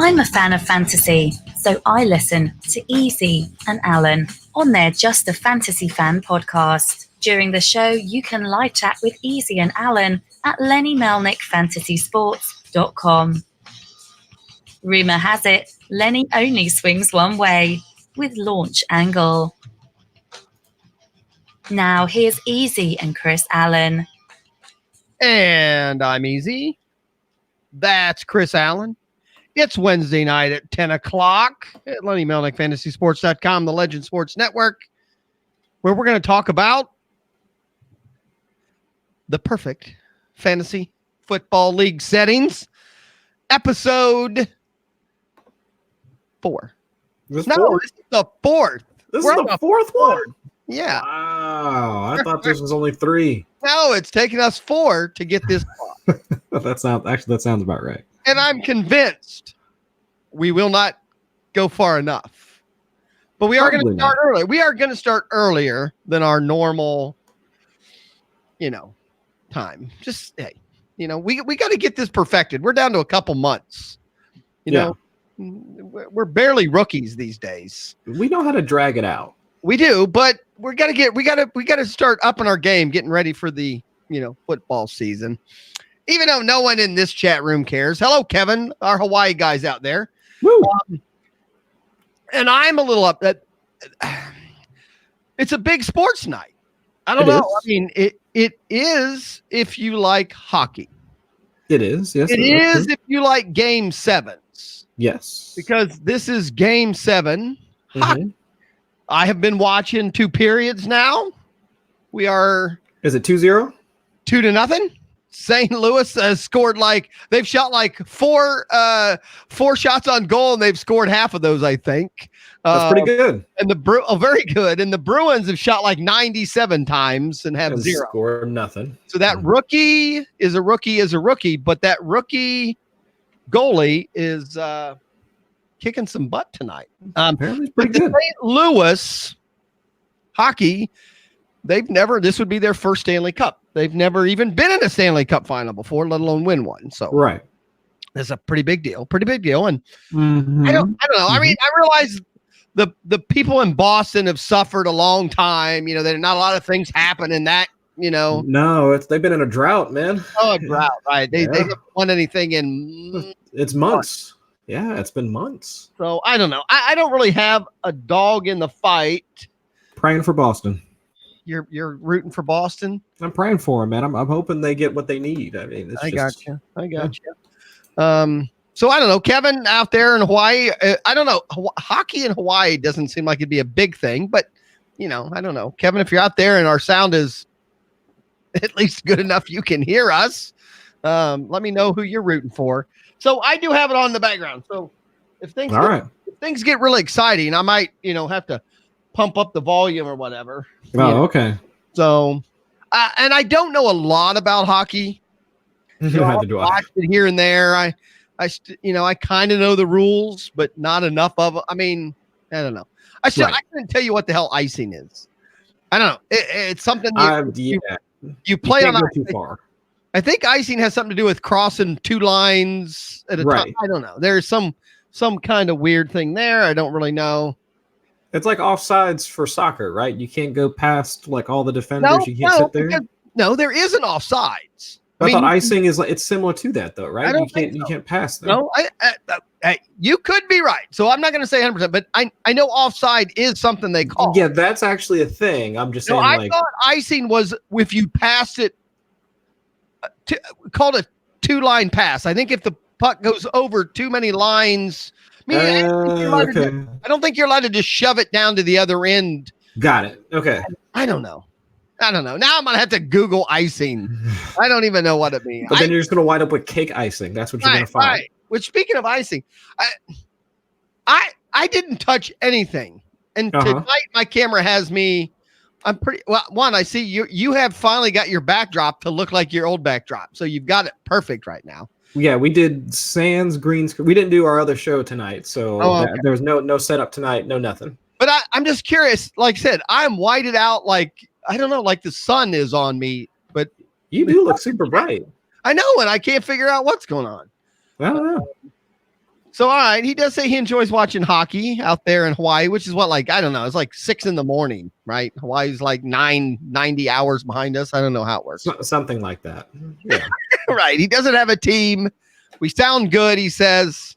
I'm a fan of fantasy, so I listen to Easy and Alan on their Just a Fantasy Fan podcast. During the show, you can live chat with Easy and Alan at LennyMelnickFantasySports.com. Rumour has it, Lenny only swings one way, with Launch Angle. Now here's Easy and Chris Allen. And I'm Easy. That's Chris Allen. It's Wednesday night at 10 o'clock at LennyMelnickFantasySports.com, the Legend Sports Network, where we're going to talk about the perfect fantasy football league settings. Episode 4. This is the fourth. This is the fourth one? Yeah. Wow. I thought this was only 3. No, it's taken us 4 to get this far. That sounds about right. And I'm convinced we will not go far enough. But we are going to start early. We are going to start earlier than our normal, time. Just, hey, we got to get this perfected. We're down to a couple months. We're barely rookies these days. We know how to drag it out. We do, but we got to start upping our game, getting ready for the, football season. Even though no one in this chat room cares. Hello, Kevin, our Hawaii guys out there. Woo. And I'm a little upset. It's a big sports night. I don't know. I mean, it is if you like hockey. It is. Yes. It is if you like game 7s. Yes. Because this is game 7. Mm-hmm. I have been watching 2 periods now. We are. Is it 2-0? 2-0. St. Louis has scored they've shot 4 shots on goal, and they've scored half of those, I think. That's pretty good. And very good. And the Bruins have shot 97 times and have 0. Scored nothing. So that rookie is a rookie, but that rookie goalie is kicking some butt tonight. Apparently it's pretty good. St. Louis hockey, this would be their first Stanley Cup. They've never even been in a Stanley Cup final before, let alone win one. So right. That's a pretty big deal. And mm-hmm. I don't know. Mm-hmm. I mean, I realize the people in Boston have suffered a long time. There's not a lot of things happen in that, No, they've been in a drought, man. Oh, a drought, right. They haven't won anything in it's months. Yeah, it's been months. So I don't know. I don't really have a dog in the fight. Praying for Boston. You're rooting for Boston? I'm praying for them, man. I'm hoping they get what they need. I mean, I got you. So I don't know, Kevin out there in Hawaii. I don't know. Hockey in Hawaii doesn't seem like it'd be a big thing, but I don't know, Kevin. If you're out there and our sound is at least good enough, you can hear us. Let me know who you're rooting for. So I do have it on in the background. So if things get really exciting, I might have to pump up the volume or whatever. Okay. So, and I don't know a lot about hockey. I watch it here and there. I kind of know the rules, but not enough of them. I mean, I don't know. I couldn't tell you what the hell icing is. I don't know. It's something you play on too far. I think icing has something to do with crossing 2 lines at a time. I don't know. There's some kind of weird thing there. I don't really know. It's like offsides for soccer, right? You can't go past all the defenders. You can't sit there. No, there isn't offsides. I thought icing it's similar to that, though, right? You can't pass them. No, you could be right. So I'm not going to say 100%, but I know offside is something they call. Yeah, that's actually a thing. I'm just saying. I thought icing was if you passed it, called a 2-line pass. I think if the puck goes over too many lines. I don't think you're allowed to just shove it down to the other end. Got it. Okay. I don't know. Now I'm going to have to Google icing. I don't even know what it means. But then you're just going to wind up with cake icing. That's what you're going to find. Right. Which, speaking of icing, I didn't touch anything. And tonight my camera has me. I'm pretty well. One, I see you have finally got your backdrop to look like your old backdrop. So you've got it perfect right now. Yeah, we did sans green screen. We didn't do our other show tonight, so there was no setup tonight, no nothing. But I'm just curious. Like I said, I'm whited out. I don't know, like the sun is on me. But you do look super bright. I know, and I can't figure out what's going on. I don't know. So, all right, he does say he enjoys watching hockey out there in Hawaii, which is what, like, I don't know. It's like 6 a.m, right? Hawaii's like 90 hours behind us. I don't know how it works. Something like that. Yeah. Right. He doesn't have a team. We sound good, he says.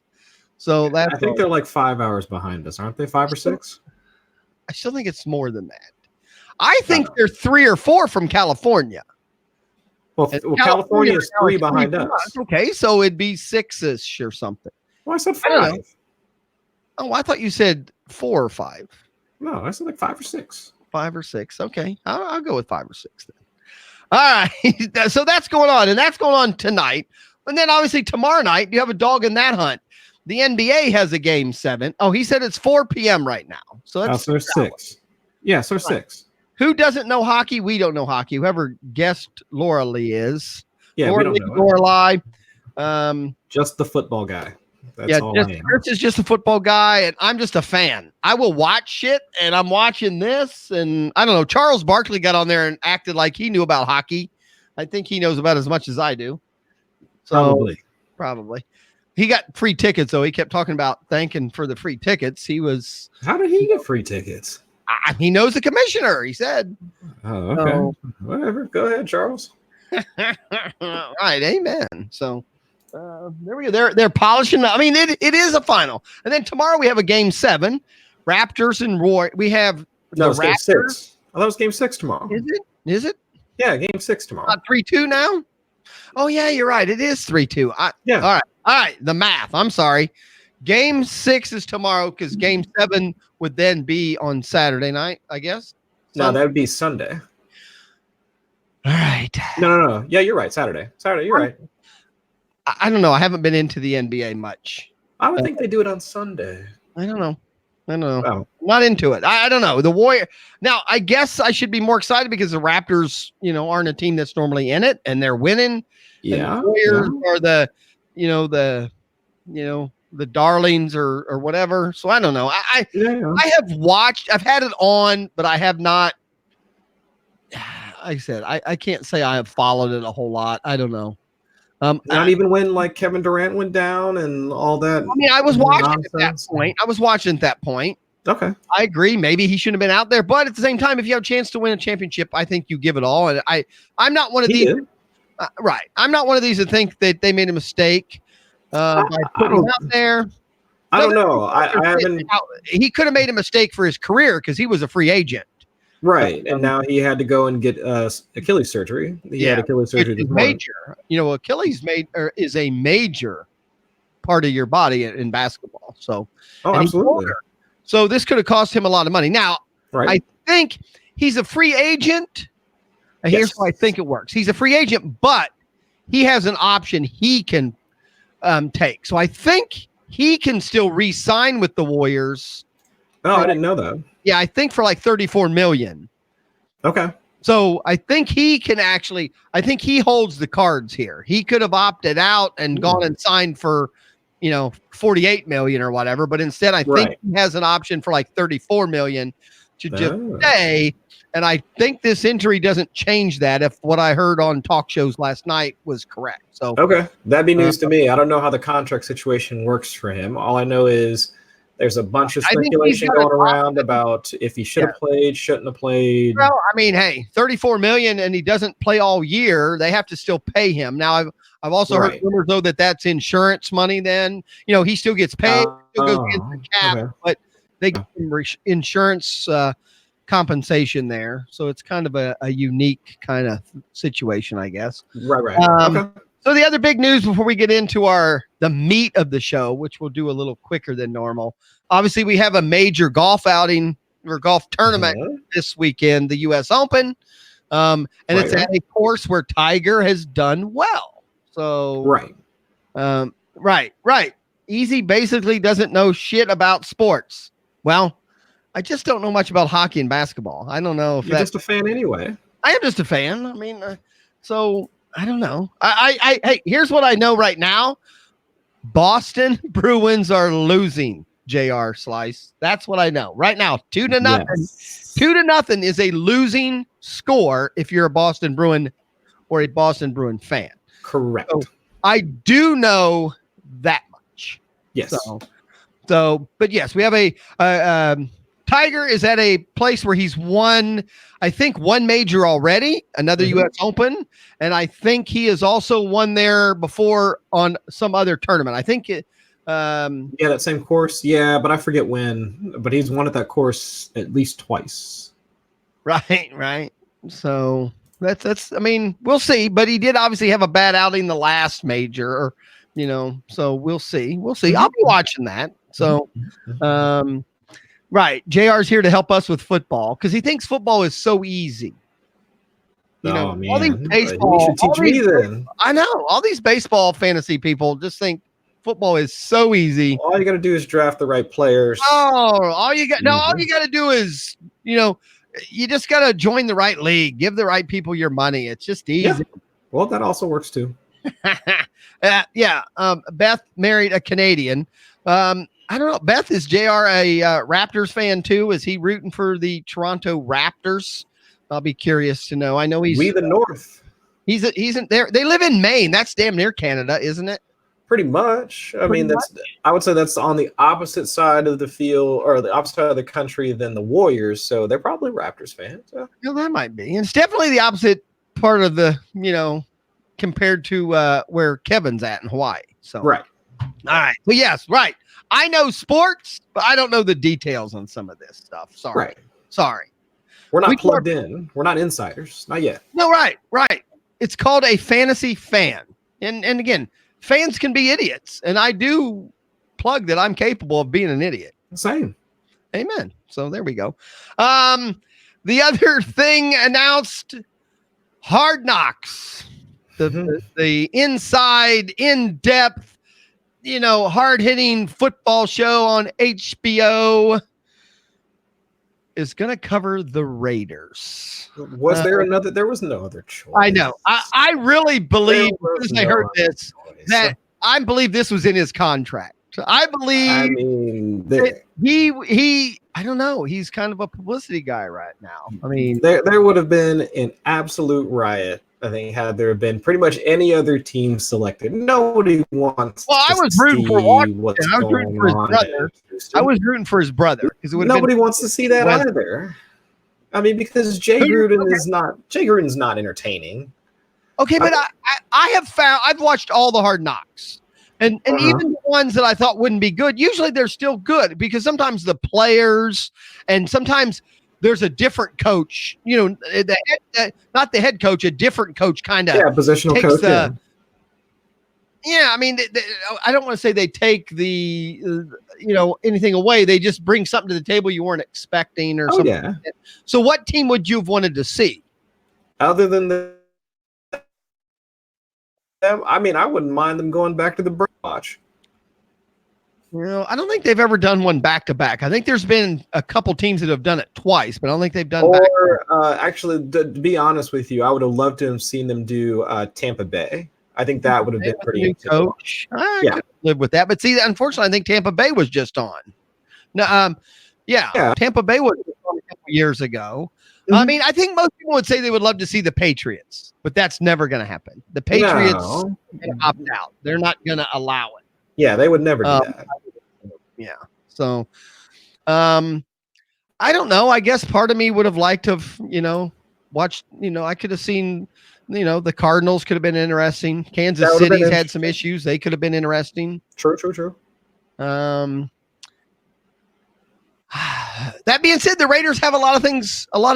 So that's I think they're like 5 hours behind us, aren't they? 5 or 6? I still think it's more than that. I think they're 3 or 4 from California. Well, California is 3 behind us. Okay, so it'd be 6-ish or something. Well, I said 5. Oh, I thought you said 4 or 5. No, I said like 5 or 6. 5 or 6. Okay, I'll go with 5 or 6 then. All right, so that's going on, and that's going on tonight. And then obviously tomorrow night, you have a dog in that hunt. The NBA has a game 7. Oh, he said it's 4 p.m. right now. So that's 6. Yeah, so 6. Who doesn't know hockey? We don't know hockey. Whoever guessed Laura Lee is. Yeah, Laura we don't know. Laura Lee. Just the football guy. That's all I am. Chris is just a football guy, and I'm just a fan. I will watch shit, and I'm watching this, and I don't know. Charles Barkley got on there and acted like he knew about hockey. I think he knows about as much as I do. So, probably. He got free tickets, though. He kept talking about thanking for the free tickets. How did he get free tickets? He knows the commissioner, he said. Oh, okay. So, whatever. Go ahead, Charles. All right, amen. So there we go. They're polishing. I mean, it is a final. And then tomorrow we have a game 7. Raptors and Roy. We have the Raptors. Game 6. I thought it was game 6 tomorrow. Is it? Yeah, game 6 tomorrow. 3-2 now? Oh, yeah, you're right. It is 3-2. Yeah. All right. The math. I'm sorry. Game 6 is tomorrow because game 7 would then be on Saturday night, I guess. No, that would be Sunday. All right. No. Yeah, you're right. Saturday, you're right. I don't know. I haven't been into the NBA much. I would think they do it on Sunday. I don't know. Oh. Not into it. I don't know. The Warrior. Now, I guess I should be more excited because the Raptors, aren't a team that's normally in it, and they're winning. Yeah. And the Warriors are the darlings or whatever. So I don't know. I have watched. I've had it on, but I have not. Like I said, I can't say I have followed it a whole lot. I don't know. Not even when like Kevin Durant went down and all that. I mean, I was watching at that point. Okay. I agree. Maybe he shouldn't have been out there, but at the same time, if you have a chance to win a championship, I think you give it all. And I'm not one of these. Right. I'm not one of these that think that they made a mistake by putting him out there. I don't know. I haven't. He could have made a mistake for his career because he was a free agent. Right, and now he had to go and get Achilles surgery. He had Achilles surgery. It's major. Achilles is a major part of your body in basketball. So, absolutely. So this could have cost him a lot of money. Now, I think he's a free agent. Here's how I think it works. He's a free agent, but he has an option he can take. So I think he can still re-sign with the Warriors. Oh, I didn't know that. Yeah, I think for like $34 million. Okay. So I think he holds the cards here. He could have opted out and gone and signed for, $48 million or whatever. But instead, I think he has an option for like $34 million to just stay. And I think this injury doesn't change that if what I heard on talk shows last night was correct. So okay, that'd be news to me. I don't know how the contract situation works for him. All I know is there's a bunch of speculation going around about if he should have played, shouldn't have played. Well, I mean, hey, $34 million and he doesn't play all year. They have to still pay him. Now, I've also heard rumors though that's insurance money. Then he still gets paid, still goes against the cap, but they get insurance compensation there. So it's kind of a unique kind of situation, I guess. Right. Okay. So the other big news before we get into the meat of the show, which we'll do a little quicker than normal. Obviously, we have a major golf outing or golf tournament this weekend, the U.S. Open. And it's at a course where Tiger has done well. So right. Easy basically doesn't know shit about sports. Well, I just don't know much about hockey and basketball. I don't know if you're just a fan anyway. I am just a fan. I mean, so I don't know. Hey, here's what I know right now. Boston Bruins are losing, JR Slice. That's what I know right now. 2-0. Yes. 2-0 is a losing score if you're a Boston Bruin or a Boston Bruin fan. Correct. So I do know that much. Yes. But yes, we have Tiger is at a place where he's won, I think, one major already, another U.S. Open, and I think he has also won there before on some other tournament. I think it. That same course. Yeah, but I forget when. But he's won at that course at least twice. Right. So that's. I mean, we'll see. But he did obviously have a bad outing the last major, or, So we'll see. I'll be watching that. So, right. JR's here to help us with football because he thinks football is so easy. Man. All these baseball. You should teach me then. I know all these baseball fantasy people just think football is so easy. All you got to do is draft the right players. All you got to do is, you just got to join the right league, give the right people your money. It's just easy. Yeah. Well, that also works too. Beth married a Canadian. I don't know. Beth, is JR a Raptors fan too? Is he rooting for the Toronto Raptors? I'll be curious to know. I know he's the North. He's in there. They live in Maine. That's damn near Canada, isn't it? Pretty much. I would say that's on the opposite side of the field or the opposite side of the country than the Warriors. So they're probably Raptors fans. Yeah. That might be. And it's definitely the opposite part of the, compared to where Kevin's at in Hawaii. So right. All right. Well, yes, right. I know sports, but I don't know the details on some of this stuff. Sorry. We're not plugged in. We're not insiders. Not yet. No, right. It's called a fantasy fan. And again, fans can be idiots. And I do plug that I'm capable of being an idiot. Same. Amen. So there we go. The other thing announced, Hard Knocks. The inside, in-depth, hard-hitting football show on HBO is going to cover the Raiders. Was there another? There was no other choice. I know. I really believe, as I heard this, that I believe this was in his contract. I believe. I mean, he. I don't know. He's kind of a publicity guy right now. I mean, there would have been an absolute riot. I think had there been pretty much any other team selected. Nobody wants. Well, I was rooting for what's going on. I was rooting for his brother because nobody wants to see that either. I mean, because Jay Gruden's not entertaining. Okay, but I've watched all the Hard Knocks, and even the ones that I thought wouldn't be good. Usually they're still good because sometimes the players and sometimes there's a different coach, not the head coach, a different coach kind of positional coach. I mean, I don't want to say they take the anything away. They just bring something to the table you weren't expecting or something. Yeah. Like that. So what team would you have wanted to see? Other than I mean, I wouldn't mind them going back to the watch. I don't think they've ever done one back to back. I think there's been a couple teams that have done it twice, but I don't think they've done. Actually, to be honest with you, I would have loved to have seen them do Tampa Bay. I think that would have been pretty coach. I could live with that, but see, unfortunately, I think Tampa Bay was just on. No, Tampa Bay was on a couple years ago. I mean, I think most people would say they would love to see the Patriots, but that's never going to happen. The Patriots opt out; they're not going to allow it. Yeah, they would never do that. Yeah. So, I don't know. I guess part of me would have liked to have, watched, I could have seen, the Cardinals could have been interesting. Kansas City's had some issues. They could have been interesting. True. That being said, the Raiders have a lot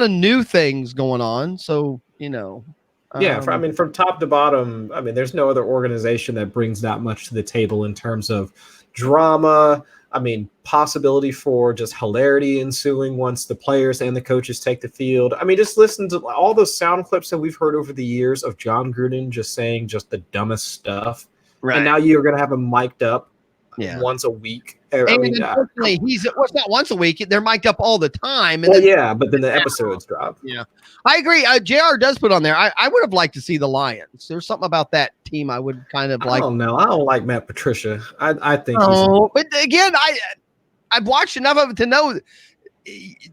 of new things going on. So, from top to bottom, I mean, there's no other organization that brings that much to the table in terms of drama. I mean, possibility for just hilarity ensuing once the players and the coaches take the field. I mean, just listen to all those sound clips that we've heard over the years of John Gruden just saying just the dumbest stuff. Right. And now you're going to have him mic'd up once a week. Unfortunately, it's not once a week. They're mic'd up all the time. And but then the episodes drop. Yeah, I agree. JR does put on there. I would have liked to see the Lions. There's something about that team I would kind of like. I don't know. I don't like Matt Patricia. I think. But again, I've watched enough of it to know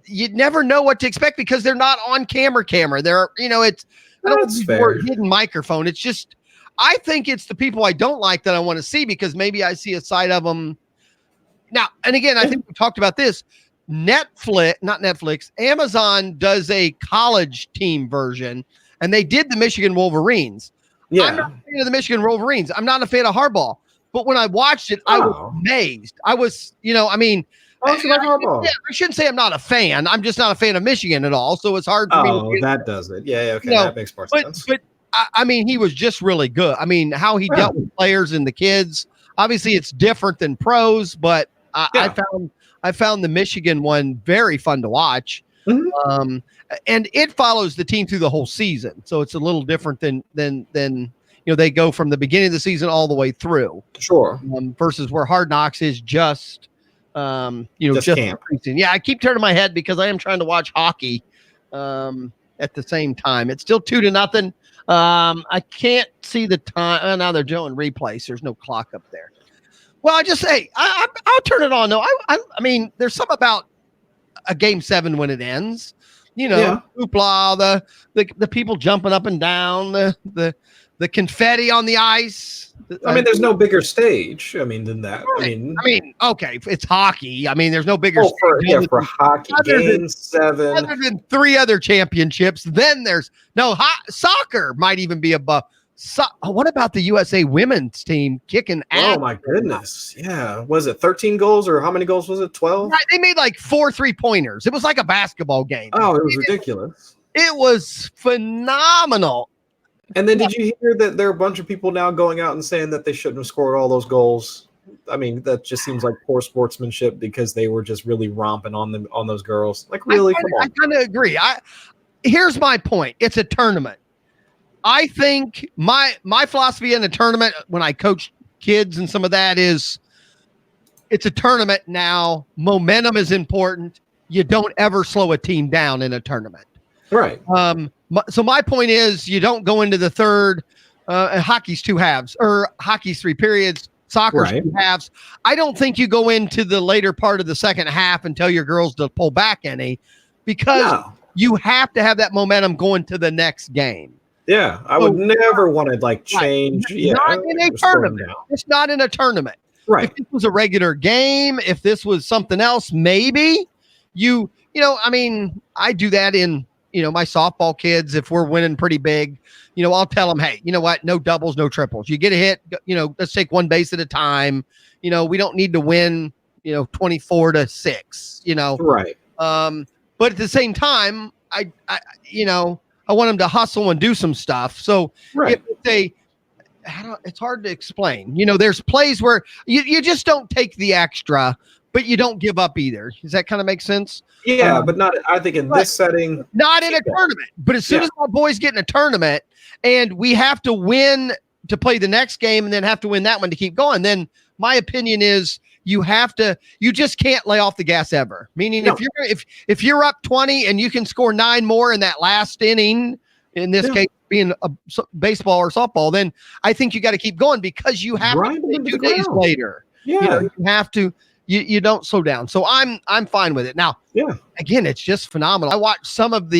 you'd never know what to expect because they're not on camera. They're it's a hidden microphone. It's just I think it's the people I don't like that I want to see because maybe I see a side of them and again, I think we talked about this. Amazon does a college team version, and they did the Michigan Wolverines. Yeah. I'm not a fan of the Michigan Wolverines. I'm not a fan of Harbaugh. But when I watched it, I was amazed. I was, I mean, I shouldn't say I'm not a fan. I'm just not a fan of Michigan at all. So it's hard for me. Oh, that does it. Yeah, okay. That makes more sense. But I mean, he was just really good. I mean, how he dealt with players and the kids. Obviously, it's different than pros, but I found the Michigan one very fun to watch. Mm-hmm. And it follows the team through the whole season. So it's a little different than they go from the beginning of the season all the way through. Sure. Versus where Hard Knocks is just camp. Yeah, I keep turning my head because I am trying to watch hockey at the same time. It's still 2-0. I can't see the time. Oh, now they're doing replays. There's no clock up there. Well, I just say I'll turn it on. No, I mean, there's something about a game 7 when it ends. Hoopla, the people jumping up and down, the confetti on the ice. I mean, there's no bigger stage. I mean, than that. Right. I mean, okay, it's hockey. I mean, there's no bigger stage. For hockey, game 7. Other than 3 other championships, then there's soccer might even be above. What about the USA women's team kicking ass? Oh my goodness! Yeah, was it 13 goals or how many goals was it? 12. Right, they made like 4 3-pointers. It was like a basketball game. Oh, it was ridiculous. It was phenomenal. And then did you hear that there are a bunch of people now going out and saying that they shouldn't have scored all those goals? I mean, that just seems like poor sportsmanship because they were just really romping on those girls. Like, really? Come on. I kind of agree. Here's my point. It's a tournament. I think my philosophy in a tournament when I coach kids and some of that is it's a tournament now. Momentum is important. You don't ever slow a team down in a tournament. Right. So my point is you don't go into the third. Hockey's 2 halves or hockey's 3 periods. Soccer's 2 halves. I don't think you go into the later part of the second half and tell your girls to pull back any because you have to have that momentum going to the next game. Yeah, I would never want to change. Not in a tournament. It's not in a tournament. Right. If this was a regular game, if this was something else, maybe I mean, I do that in, my softball kids. If we're winning pretty big, I'll tell them, hey, you know what? No doubles, no triples. You get a hit, let's take 1 base at a time. We don't need to win, 24-6, Right. But at the same time, I want them to hustle and do some stuff. So it's hard to explain. There's plays where you just don't take the extra, but you don't give up either. Does that kind of make sense? Yeah, but not. I think in this setting, not in a tournament. But as soon as my boys get in a tournament, and we have to win to play the next game, and then have to win that one to keep going, then my opinion is you just can't lay off the gas ever. Meaning if you're up 20 and you can score 9 more in that last inning, in this case being a baseball or softball, then I think you got to keep going because you have to play 2 days later. Yeah. You have to, you don't slow down. So I'm fine with it. Now, again, it's just phenomenal. I watched some of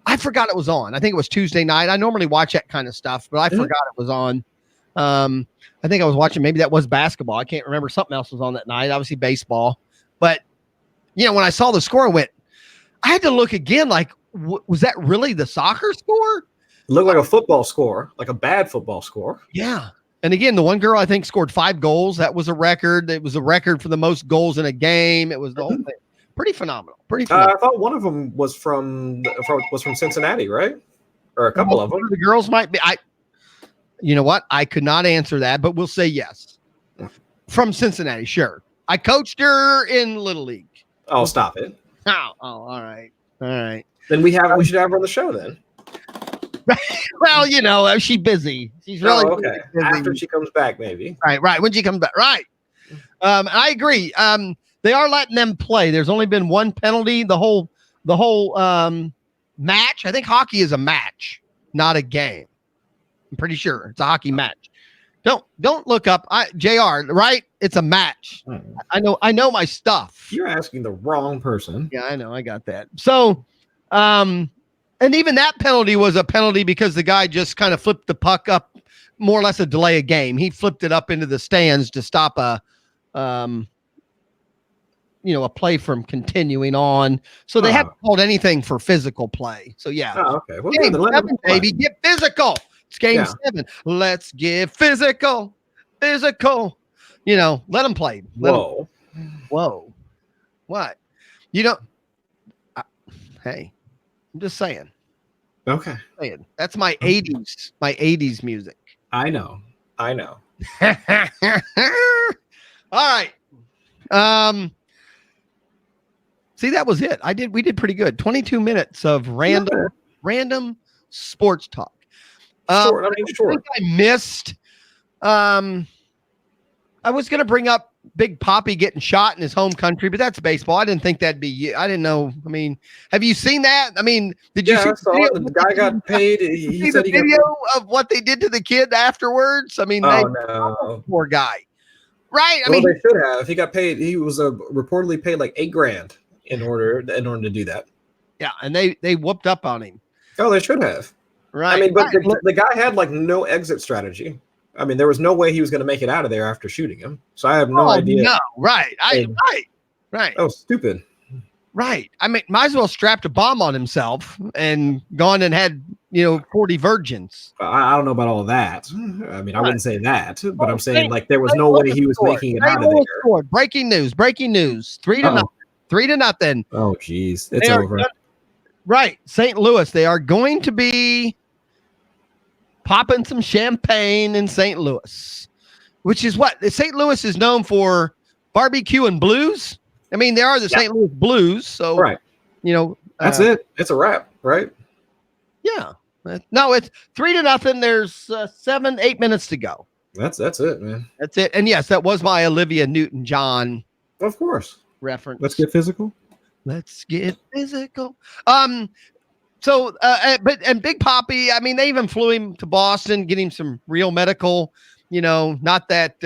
I forgot it was on. I think it was Tuesday night. I normally watch that kind of stuff, but I forgot it was on. I think I was watching, maybe that was basketball. I can't remember. Something else was on that night, obviously baseball. But, when I saw the score, I had to look again, like, was that really the soccer score? It looked like a football score, like a bad football score. Yeah. And again, the one girl I think scored 5 goals. That was a record. It was a record for the most goals in a game. It was the whole thing. Pretty phenomenal. I thought one of them was from Cincinnati, right? Or a couple of them. The girls might be. You know what? I could not answer that, but we'll say yes. From Cincinnati, sure. I coached her in Little League. Oh, stop it. Oh, all right. Then we should have her on the show then. Well, she's busy. She's really okay. Busy. After she comes back, maybe. Right. When she comes back, right. I agree. They are letting them play. There's only been 1 penalty the whole match. I think hockey is a match, not a game. I'm pretty sure it's a hockey match. Don't look up JR, right? It's a match. I know my stuff. You're asking the wrong person. Yeah, I know. I got that. So, and even that penalty was a penalty because the guy just kind of flipped the puck up, more or less a delay of game. He flipped it up into the stands to stop a a play from continuing on. So they haven't called anything for physical play. So yeah. Oh, okay. Well, Game good. Let 7, them play. baby, get physical. It's game 7. Let's get physical. Physical. Let them play. Whoa. Whoa. What? Hey, I'm just saying. Okay. That's my 80s music. I know. All right. See, that was it. We did pretty good. 22 minutes of random sports talk. Sure. I think I missed. I was going to bring up Big Papi getting shot in his home country, but that's baseball. I didn't think that'd be. I didn't know. I mean, have you seen that? I mean, did you see the guy got paid? He said the video of what they did to the kid afterwards. I mean, poor guy. Right. I mean, they should have. He got paid. He was reportedly paid like $8,000 in order to do that. Yeah, and they whooped up on him. Oh, they should have. Right. I mean, but the guy had like no exit strategy. I mean, there was no way he was going to make it out of there after shooting him. So I have no idea. No, right. Right. Oh, stupid. Right. I mean, might as well strapped a bomb on himself and gone and had 40 virgins. I don't know about all that. I mean, I wouldn't say that, but I'm saying like there was no way he was making it out of there. Breaking news. 3-0. 3-0. Oh, geez, it's over. Right, St. Louis. They are going to be popping some champagne in St. Louis, which is what St. Louis is known for: barbecue and blues. I mean, they are the St. Louis Blues. So, right. That's it. It's a wrap, right? Yeah. No, it's 3-0. There's 7-8 minutes to go. That's it, man. That's it. And yes, that was my Olivia Newton-John. Of course. Reference. Let's get physical. So, but Big Papi, I mean, they even flew him to Boston, get him some real medical, not that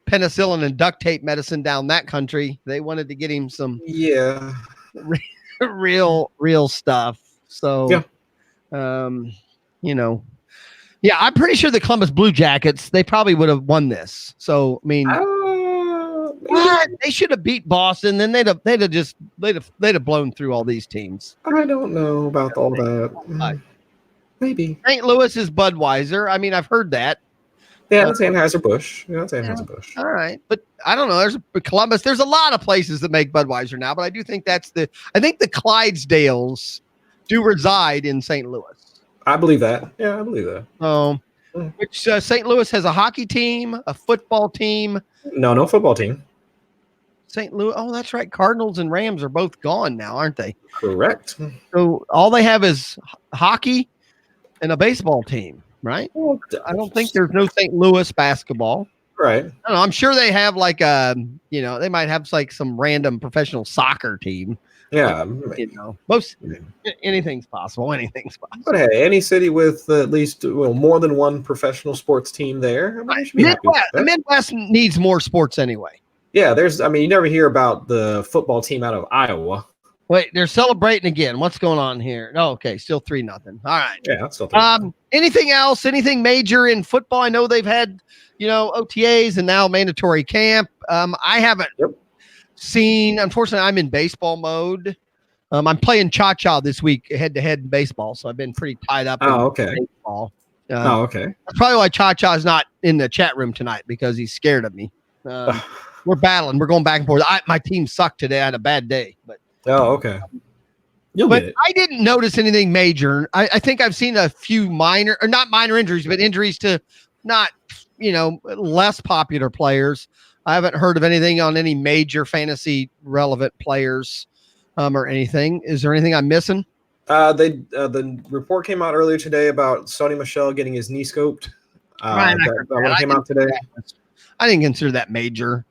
penicillin and duct tape medicine down that country. They wanted to get him some real stuff. So, I'm pretty sure the Columbus Blue Jackets, they probably would have won this. So, I mean, they should have beat Boston. Then they'd have blown through all these teams. I don't know about all that. Maybe St. Louis is Budweiser. I mean, I've heard that. Yeah, that's Anheuser-Busch. Yeah, that's Anheuser-Busch. All right, but I don't know. There's Columbus. There's a lot of places that make Budweiser now, but I do think I think the Clydesdales do reside in St. Louis. I believe that. Yeah, I believe that. Which St. Louis has a hockey team, a football team. No football team. St. Louis. Oh, that's right. Cardinals and Rams are both gone now, aren't they? Correct. So all they have is hockey and a baseball team, right? Well, I don't think there's no St. Louis basketball. Right. I don't know. I'm sure they have like they might have like some random professional soccer team. Yeah. Anything's possible. Anything's possible. But hey, any city with at least more than one professional sports team there. The Midwest needs more sports anyway. Yeah, you never hear about the football team out of Iowa. Wait, they're celebrating again. What's going on here? Oh, okay, still 3-0. All right. Yeah, that's still 3-0. Anything else? Anything major in football? I know they've had, OTAs and now mandatory camp. I haven't seen. Unfortunately, I'm in baseball mode. I'm playing cha-cha this week, head-to-head in baseball, so I've been pretty tied up. In baseball. Okay. That's probably why Cha-Cha is not in the chat room tonight, because he's scared of me. We're battling. We're going back and forth. My team sucked today. I had a bad day, but. Oh, okay. But I didn't notice anything major. I think I've seen a few not minor injuries, but injuries to not, less popular players. I haven't heard of anything on any major fantasy relevant players or anything. Is there anything I'm missing? The report came out earlier today about Sony Michel getting his knee scoped. That came out today. I didn't consider that major.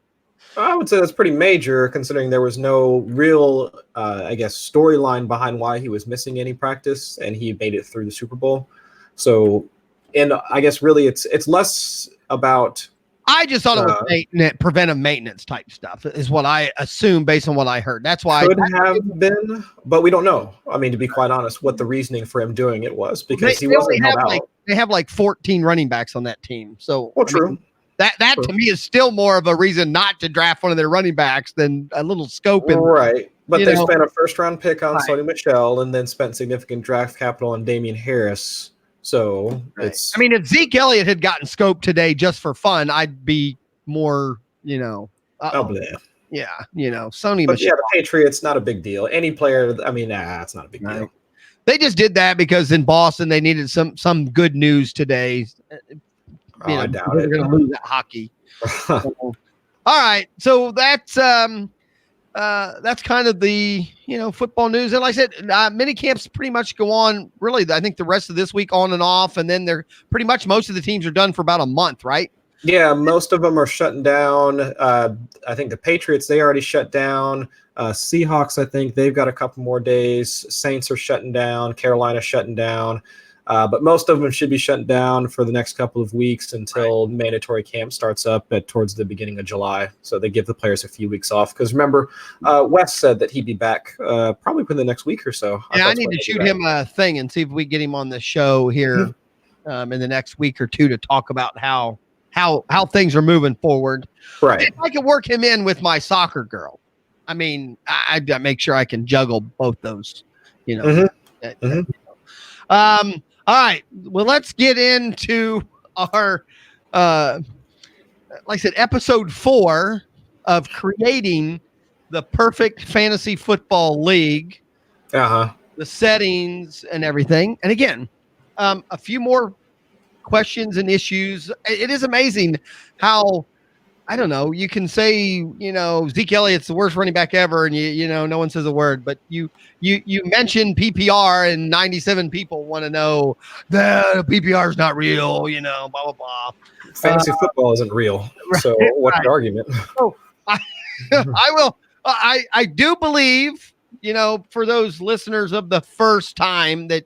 I would say that's pretty major, considering there was no real, storyline behind why he was missing any practice, and he made it through the Super Bowl. So, and I guess really it's less about. I just thought it was preventive maintenance type stuff is what I assume based on what I heard. That's why could have been, but we don't know. I mean, to be quite honest, what the reasoning for him doing it was, because he wasn't held out. They have like 14 running backs on that team. So, true. That to me is still more of a reason not to draft one of their running backs than a little scope. Right. But they spent a first-round pick on Right. Sony Michel and then spent significant draft capital on Damian Harris. So it's... I mean, if Zeke Elliott had gotten scope today just for fun, I'd be more, Sony But Michel. yeah, the Patriots, not a big deal. Any player, I mean, it's not a big deal. They just did that because in Boston they needed some good news today. I doubt they're it. going to lose at hockey. All right, so that's kind of the football news. And like I said, mini camps pretty much go on. Really, I think the rest of this week on and off, and then they're pretty much most of the teams are done for about a month, right? Yeah, most of them are shutting down. I think the Patriots, they already shut down. Seahawks, I think they've got a couple more days. Saints are shutting down. Carolina shutting down. But most of them should be shut down for the next couple of weeks until mandatory camp starts up towards the beginning of July. So they give the players a few weeks off. Because remember, Wes said that he'd be back probably within the next week or so. Yeah, I need to shoot him a thing and see if we get him on the show here in the next week or two to talk about how things are moving forward. Right. If I could work him in with my soccer girl, I mean, I make sure I can juggle both those, all right. Well, let's get into our, like I said, episode 4 of creating the perfect fantasy football league, the settings and everything. And again, a few more questions and issues. It is amazing how, I don't know, you can say, Zeke Elliott's the worst running back ever, and no one says a word, but you mentioned PPR and 97 people want to know the PPR is not real, blah, blah, blah. Fantasy football isn't real. So what's the argument? Oh, I do believe, for those listeners of the first time that,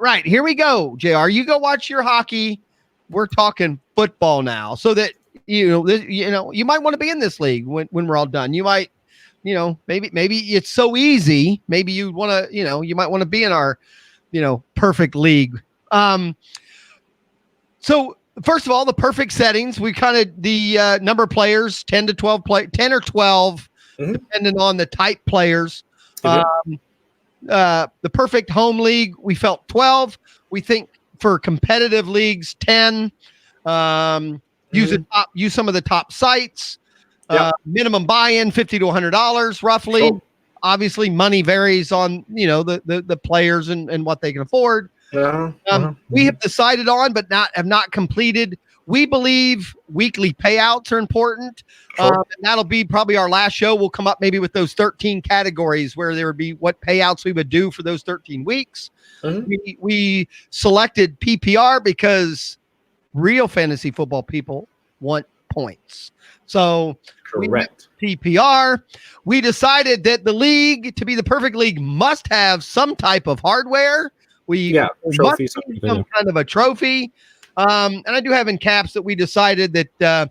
right, here we go, JR, you go watch your hockey. We're talking football now, so that, you might want to be in this league when we're all done. You might, maybe it's so easy. Maybe you want to, you might want to be in our, perfect league. So first of all, the perfect settings, we kind of the number of players, 10 or 12, depending on the type players. The perfect home league, we felt 12. We think for competitive leagues, 10. Use some of the top sites. Minimum buy-in $50 to $100 roughly. Sure. Obviously, money varies on the players and what they can afford. We have decided on, but have not completed. We believe weekly payouts are important. Sure. And that'll be probably our last show. We'll come up maybe with those 13 categories where there would be what payouts we would do for those 13 weeks. We selected PPR because real fantasy football people want points. So correct. PPR. We decided that the league, to be the perfect league, must have some type of hardware. Trophy, some kind of a trophy. And I do have in caps that we decided that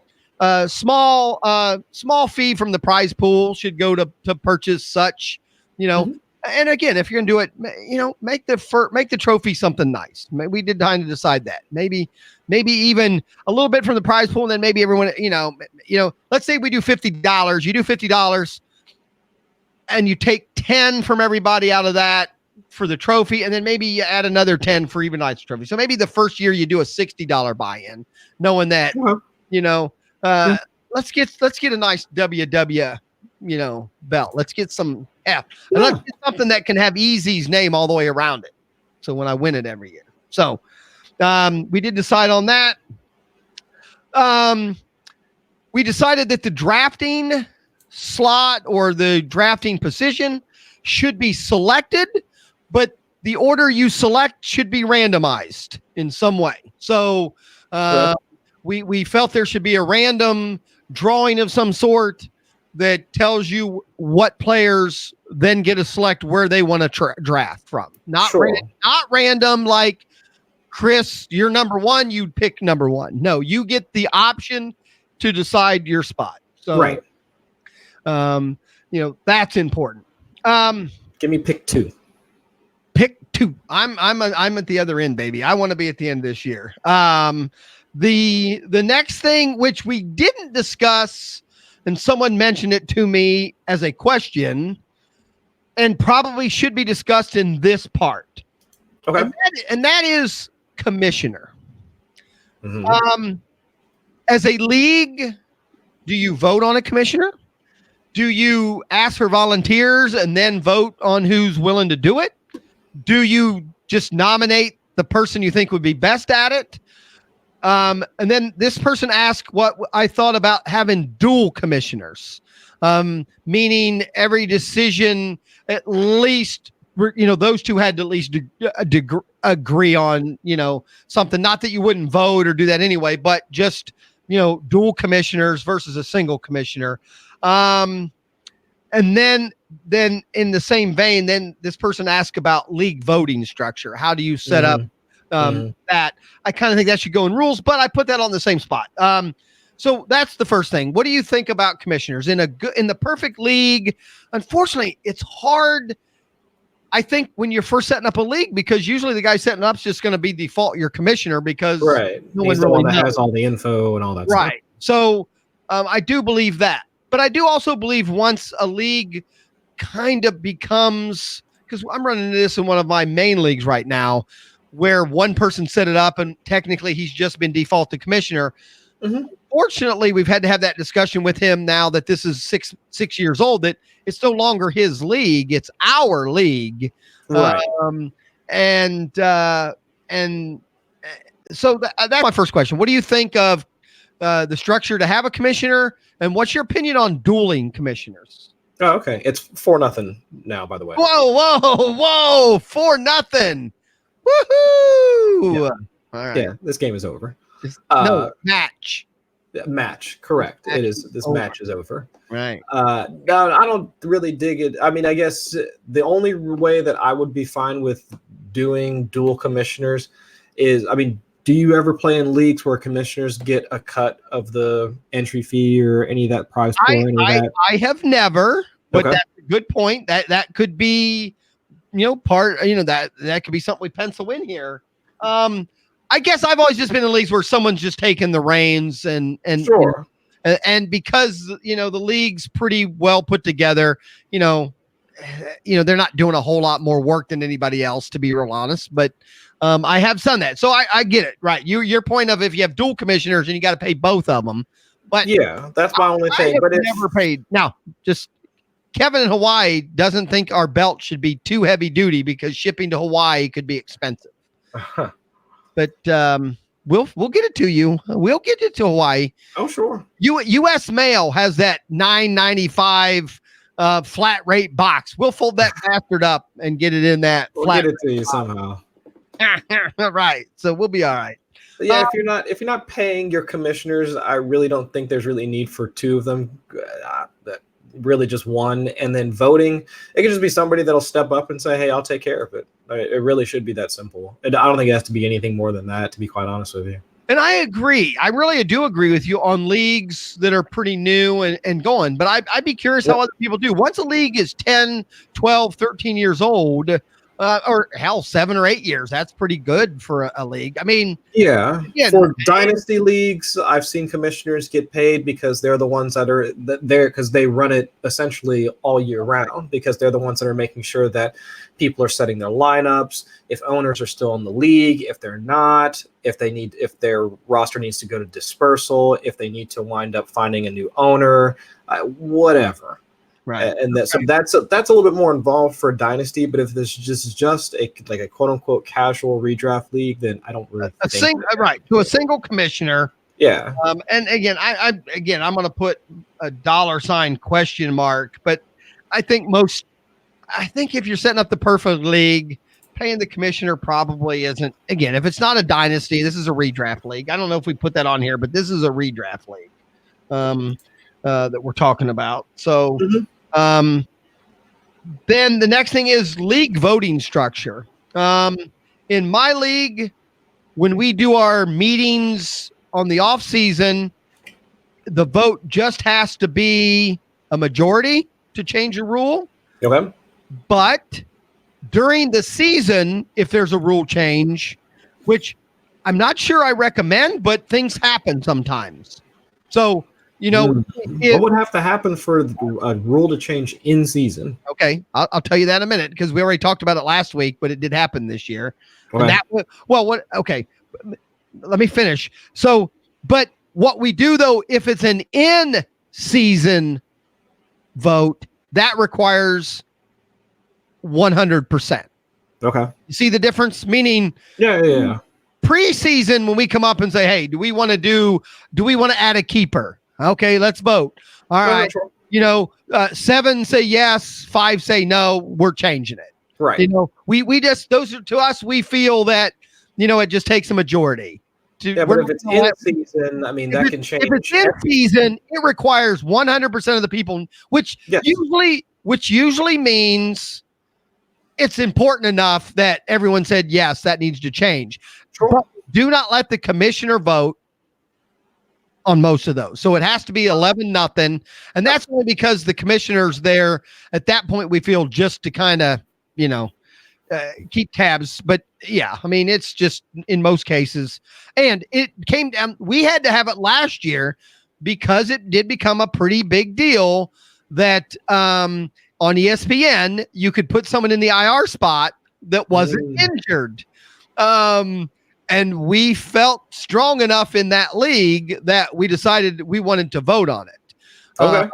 small fee from the prize pool should go to purchase such, And again, if you're gonna do it, make the trophy something nice. We did kind of decide that. Maybe even a little bit from the prize pool, and then maybe everyone, let's say we do $50. You do $50, and you take 10 from everybody out of that for the trophy, and then maybe you add another 10 for even nice trophy. So maybe the first year you do a $60 buy-in, knowing that let's get a nice WW belt. Let's get some F. And let's get something that can have Easy's name all the way around it. So when I win it every year. So we did decide on that. We decided that the drafting slot or the drafting position should be selected, but the order you select should be randomized in some way. So we felt there should be a random drawing of some sort that tells you what players then get to select where they want to draft from. Not random like, Chris, you're number 1, you'd pick number 1. No, you get the option to decide your spot. So, right. That's important. Give me pick 2. Pick I'm at the other end, baby. I want to be at the end this year. The next thing, which we didn't discuss, and someone mentioned it to me as a question, and probably should be discussed in this part. Okay. And that is commissioner. Mm-hmm. As a league, do you vote on a commissioner? Do you ask for volunteers and then vote on who's willing to do it? Do you just nominate the person you think would be best at it? And then this person asked what I thought about having dual commissioners, meaning every decision, at least, those two had to at least agree on, something. Not that you wouldn't vote or do that anyway, but just, dual commissioners versus a single commissioner. And then in the same vein, then this person asked about league voting structure. How do you set up that? I kind of think that should go in rules, but I put that on the same spot. So that's the first thing. What do you think about commissioners in the perfect league? Unfortunately, it's hard, I think, when you're first setting up a league, because usually the guy setting up is just going to be default your commissioner, because he's the one that has all the info and all that stuff. Right. So I do believe that. But I do also believe once a league kind of becomes, because I'm running this in one of my main leagues right now, where one person set it up and technically he's just been defaulted commissioner. Mm-hmm. Fortunately, we've had to have that discussion with him now that this is six years old, that it's no longer his league, it's our league. Right. And so that's my first question. What do you think of the structure to have a commissioner, and what's your opinion on dueling commissioners? Oh, okay. It's 4-0 now, by the way. Whoa, 4-0. Woohoo! Yeah. All right. Yeah, this game is over. No, match. Match, correct. It is. This match is over. Right. No, I don't really dig it. I mean, I guess the only way that I would be fine with doing dual commissioners is, I mean, do you ever play in leagues where commissioners get a cut of the entry fee or any of that prize pool? I have never, but that's a good point. That could be, part, that could be something we pencil in here. I guess I've always just been in leagues where someone's just taken the reins and sure. And because, the league's pretty well put together, they're not doing a whole lot more work than anybody else, to be real honest, but I have done that. So I get it. Right. Your point of, if you have dual commissioners and you got to pay both of them, but yeah, that's my only thing. But never paid. Now, just Kevin in Hawaii doesn't think our belt should be too heavy duty because shipping to Hawaii could be expensive. Uh-huh. But we'll get it to you. We'll get it to Hawaii. Oh, sure. U.S. Mail has that $9.95 flat rate box. We'll fold that bastard up and get it in that. We'll get it to you somehow. Right. So we'll be all right. But yeah, if you're not paying your commissioners, I really don't think there's really need for two of them. Really just one. And then voting, it could just be somebody that'll step up and say, hey, I'll take care of it. It really should be that simple. I don't think it has to be anything more than that, to be quite honest with you. And I agree. I really do agree with you on leagues that are pretty new and going. But I'd be curious how other people do. Once a league is 10, 12, 13 years old, or hell, 7 or 8 years, that's pretty good for a league. I mean, yeah. For dynasty leagues, I've seen commissioners get paid because they're the ones that are there because they run it essentially all year round, because they're the ones that are making sure that people are setting their lineups, if owners are still in the league, if they're not, if their roster needs to go to dispersal, if they need to wind up finding a new owner, whatever. Right. And that's a little bit more involved for a dynasty. But if this is just a quote unquote casual redraft league, then I don't really think to a single commissioner. Yeah. And again, I'm going to put a $ question mark, but I think if you're setting up the perfect league, paying the commissioner probably isn't. Again, if it's not a dynasty, this is a redraft league. I don't know if we put that on here, but this is a redraft league that we're talking about. So. Mm-hmm. Then the next thing is league voting structure. In my league, when we do our meetings on the off season, the vote just has to be a majority to change a rule. Okay. But during the season, if there's a rule change, which I'm not sure I recommend, but things happen sometimes. So, what would have to happen for a rule to change in season? Okay, I'll tell you that in a minute because we already talked about it last week, but it did happen this year. Okay. And okay, let me finish. So, but what we do though, if it's an in-season vote, that requires 100%. Okay. You see the difference? Meaning, yeah. Preseason, when we come up and say, "Hey, do we want to add a keeper?" Okay, let's vote. All right. Sure. 7 say yes, 5 say no. We're changing it. Right. We just, those are, to us, we feel that it just takes a majority. But if it's in season, I mean, that can change. If it's in season, it requires 100% of the people, which usually means it's important enough that everyone said yes, that needs to change. Sure. But do not let the commissioner vote on most of those. So it has to be 11-0, and that's only because the commissioner's there at that point. We feel just to kind of keep tabs, but yeah, I mean, it's just in most cases, and it came down. We had to have it last year because it did become a pretty big deal that on ESPN you could put someone in the IR spot that wasn't injured. And we felt strong enough in that league that we decided we wanted to vote on it. Okay.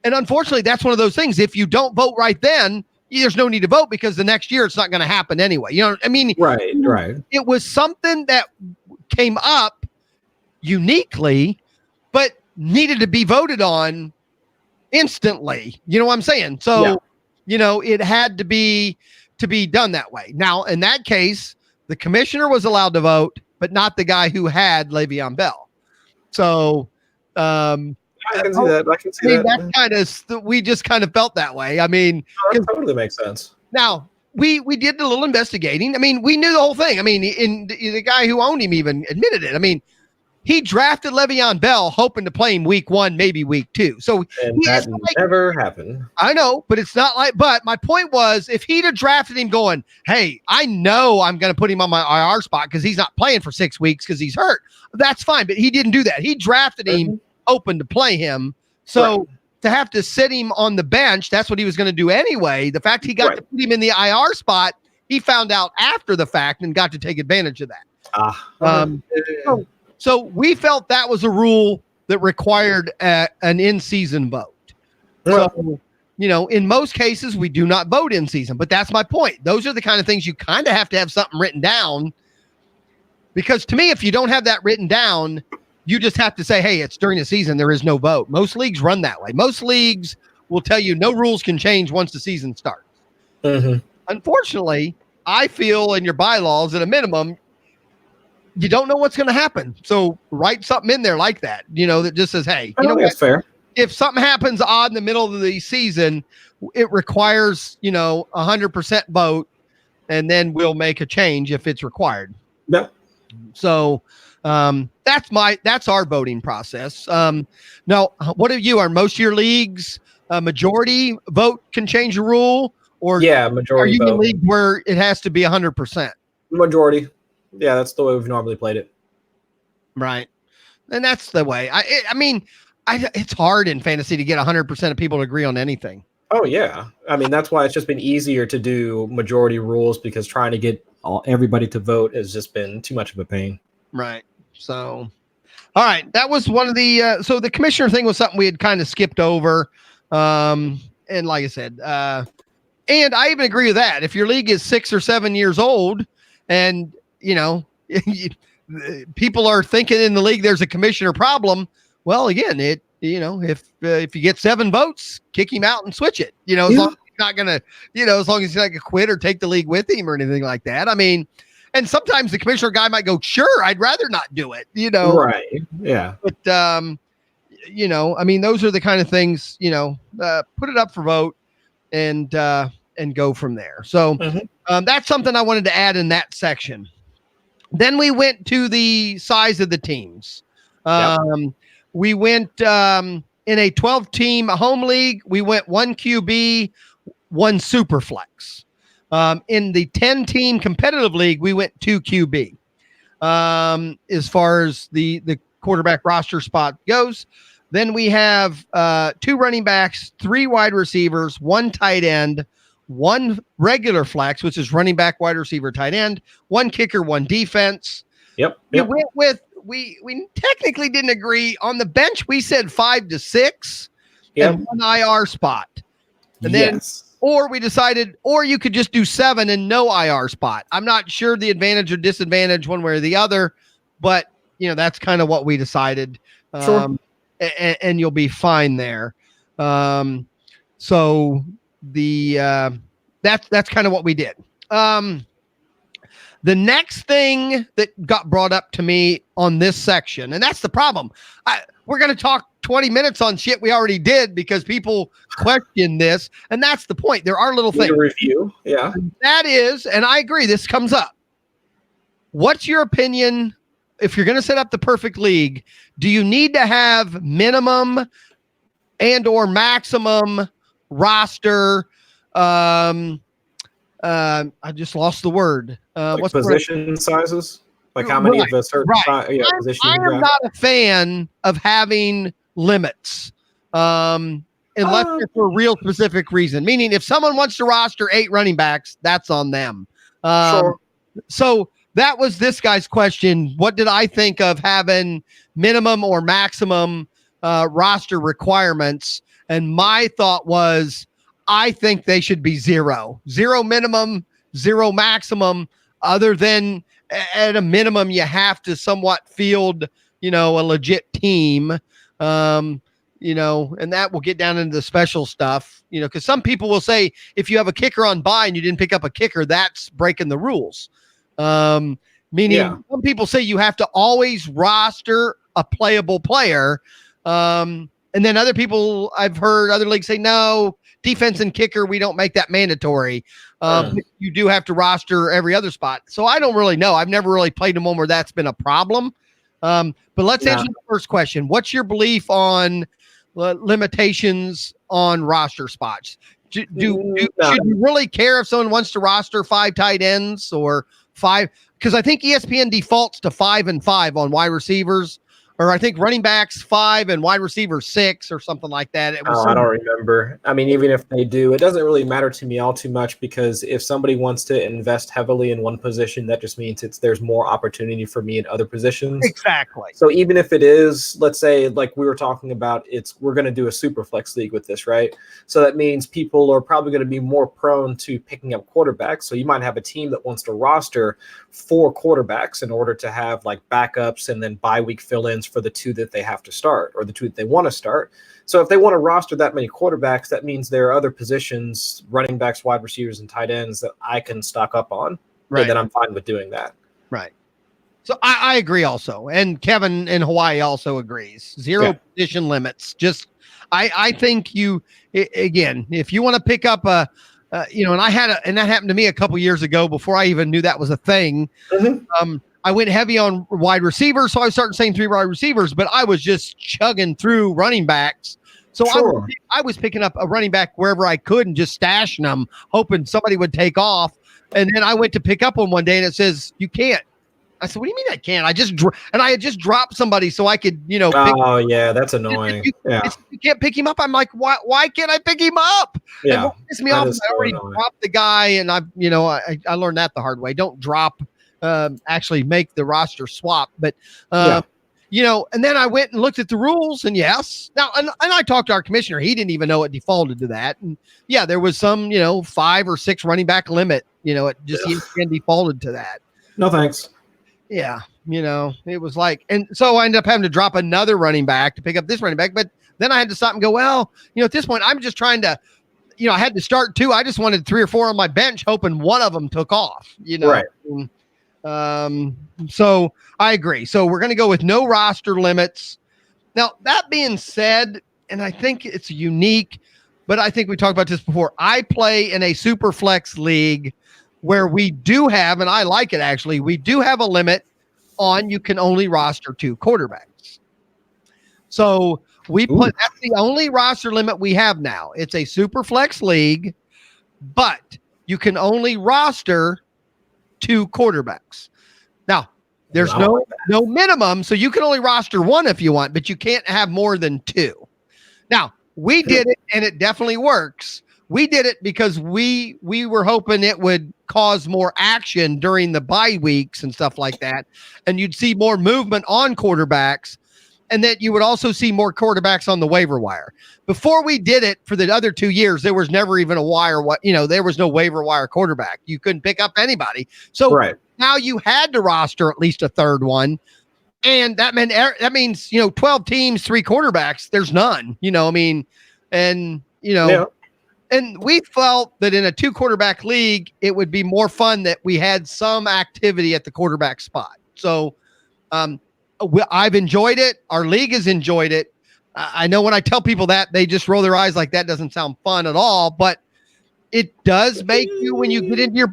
And unfortunately, that's one of those things. If you don't vote right then, there's no need to vote because the next year it's not going to happen anyway. Right. It was something that came up uniquely, but needed to be voted on instantly. You know what I'm saying? So, it had to be done that way. Now, in that case, the commissioner was allowed to vote, but not the guy who had Le'Veon Bell. So, I can see that. That kind of, we just kind of felt that way. I mean, that totally makes sense. Now we did a little investigating. I mean, we knew the whole thing. I mean, the guy who owned him even admitted it. I mean, he drafted Le'Veon Bell hoping to play him week 1, maybe week 2. So that never happened. I know, but it's not like. But my point was, if he'd have drafted him going, "Hey, I know I'm going to put him on my IR spot because he's not playing for 6 weeks because he's hurt," that's fine. But he didn't do that. He drafted him open to play him. So to have to sit him on the bench, that's what he was going to do anyway. The fact he got to put him in the IR spot, he found out after the fact and got to take advantage of that. So we felt that was a rule that required an in-season vote. So, in most cases, we do not vote in season, but that's my point. Those are the kind of things you kind of have to have something written down, because to me, if you don't have that written down, you just have to say, hey, it's during the season, there is no vote. Most leagues run that way. Most leagues will tell you no rules can change once the season starts. Unfortunately, I feel in your bylaws, at a minimum, you don't know what's going to happen. So write something in there like that, that just says, hey, that's fair. If something happens odd in the middle of the season, it requires, 100% vote, and then we'll make a change if it's required. Yep. So that's our voting process. Now, what are you? Are most of your leagues majority vote can change a rule, or majority? Are you vote. in a league where it has to be 100%? Majority. Yeah, that's the way we've normally played it. Right, and that's the way. I mean, it's hard in fantasy to get 100% of people to agree on anything. Oh yeah, I mean that's why it's just been easier to do majority rules, because trying to get everybody to vote has just been too much of a pain. Right. So, all right, that was one of the. So the commissioner thing was something we had kind of skipped over, and like I said, and I even agree with that. If your league is 6 or 7 years old, and people are thinking in the league there's a commissioner problem, well, again, if you get 7 votes, kick him out and switch it. As long as he's not gonna, as long as he's not gonna quit or take the league with him or anything like that. I mean, and sometimes the commissioner guy might go, sure, I'd rather not do it. Right? Yeah. But I mean, those are the kind of things. Put it up for vote and go from there. So that's something I wanted to add in that section. Then we went to the size of the teams. We went in a 12-team home league. We went 1 QB, 1 super flex. In the 10-team competitive league, we went 2 QB. As far as the quarterback roster spot goes, then we have 2 running backs, 3 wide receivers, 1 tight end, 1 regular flex, which is running back, wide receiver, tight end, 1 kicker, 1 defense. Yep. We went with we technically didn't agree on the bench. We said 5 to 6 and 1 IR spot, and then or we decided, or you could just do 7 and no IR spot. I'm not sure the advantage or disadvantage one way or the other, but that's kind of what we decided. Sure. And you'll be fine there. So the that's kind of what we did. The next thing that got brought up to me on this section, and that's the problem. We're going to talk 20 minutes on shit we already did because people question this, and that's the point. There are little things. Review, yeah. That is, and I agree, this comes up. What's your opinion? If you're going to set up the perfect league, do you need to have minimum and or maximum roster? I just lost the word. What's position sizes? Like how many of a certain position? I am not a fan of having limits, unless they're for a real specific reason. Meaning, if someone wants to roster 8 running backs, that's on them. Sure. So that was this guy's question. What did I think of having minimum or maximum roster requirements? And my thought was, I think they should be 0 minimum, 0 maximum, other than at a minimum, you have to somewhat field, a legit team, and that will get down into the special stuff, because some people will say, if you have a kicker on bye and you didn't pick up a kicker, that's breaking the rules. Meaning some people say you have to always roster a playable player. And then other people, I've heard other leagues say, no, defense and kicker, we don't make that mandatory. You do have to roster every other spot. So I don't really know. I've never really played in one where that's been a problem. But let's answer the first question. What's your belief on limitations on roster spots? Should you really care if someone wants to roster 5 tight ends or 5? Because I think ESPN defaults to 5 and 5 on wide receivers. Or I think running backs 5 and wide receivers 6 or something like that. I don't remember. I mean, even if they do, it doesn't really matter to me all too much, because if somebody wants to invest heavily in one position, that just means there's more opportunity for me in other positions. Exactly. So even if it is, let's say, like we were talking about, we're going to do a super flex league with this, right? So that means people are probably going to be more prone to picking up quarterbacks. So you might have a team that wants to roster 4 quarterbacks in order to have like backups and then bye week fill-ins for the 2 that they have to start, or the 2 that they want to start. So if they want to roster that many quarterbacks, that means there are other positions, running backs, wide receivers, and tight ends that I can stock up on. Right. And then I'm fine with doing that. Right. So I agree also. And Kevin in Hawaii also agrees. 0 position limits. Just, I think again, if you want to pick up and that happened to me a couple years ago before I even knew that was a thing. Mm-hmm. I went heavy on wide receivers, so I was starting saying 3 wide receivers, but I was just chugging through running backs. So I was picking up a running back wherever I could and just stashing them, hoping somebody would take off. And then I went to pick up one day, and it says, you can't. I said, what do you mean I can't? I had just dropped somebody so I could, that's annoying. You can't pick him up. I'm like, why can't I pick him up? Yeah. And what pissed me off is I already dropped the guy, and I learned that the hard way. Don't drop. Actually make the roster swap, but and then I went and looked at the rules, and and I talked to our commissioner. He didn't even know it defaulted to that, and there was some 5 or 6 running back limit. It just defaulted to that. No thanks. Yeah, it was like, and so I ended up having to drop another running back to pick up this running back, but then I had to stop and go, well, at this point I'm just trying to. I had to start 2. I just wanted 3 or 4 on my bench, hoping one of them took off. Right. So I agree. So we're going to go with no roster limits. Now, that being said, and I think it's unique, but I think we talked about this before. I play in a super flex league where we do have, and I like it actually, we do have a limit on you can only roster 2 quarterbacks. So that's the only roster limit we have now. It's a super flex league, but you can only roster 2 quarterbacks. Now, there's no minimum, so you can only roster 1 if you want, but you can't have more than 2. Now, we did it, and it definitely works. We did it because we were hoping it would cause more action during the bye weeks and stuff like that, and you'd see more movement on quarterbacks, and that you would also see more quarterbacks on the waiver wire. Before we did it for the other 2 years, there was never even a wire. There was no waiver wire quarterback. You couldn't pick up anybody. So now you had to roster at least a third one. And that means 12 teams, 3 quarterbacks. There's none, and we felt that in a 2 quarterback league, it would be more fun that we had some activity at the quarterback spot. So, I've enjoyed it. Our league has enjoyed it. I know when I tell people that, they just roll their eyes like that doesn't sound fun at all, but it does make you, when you get into your,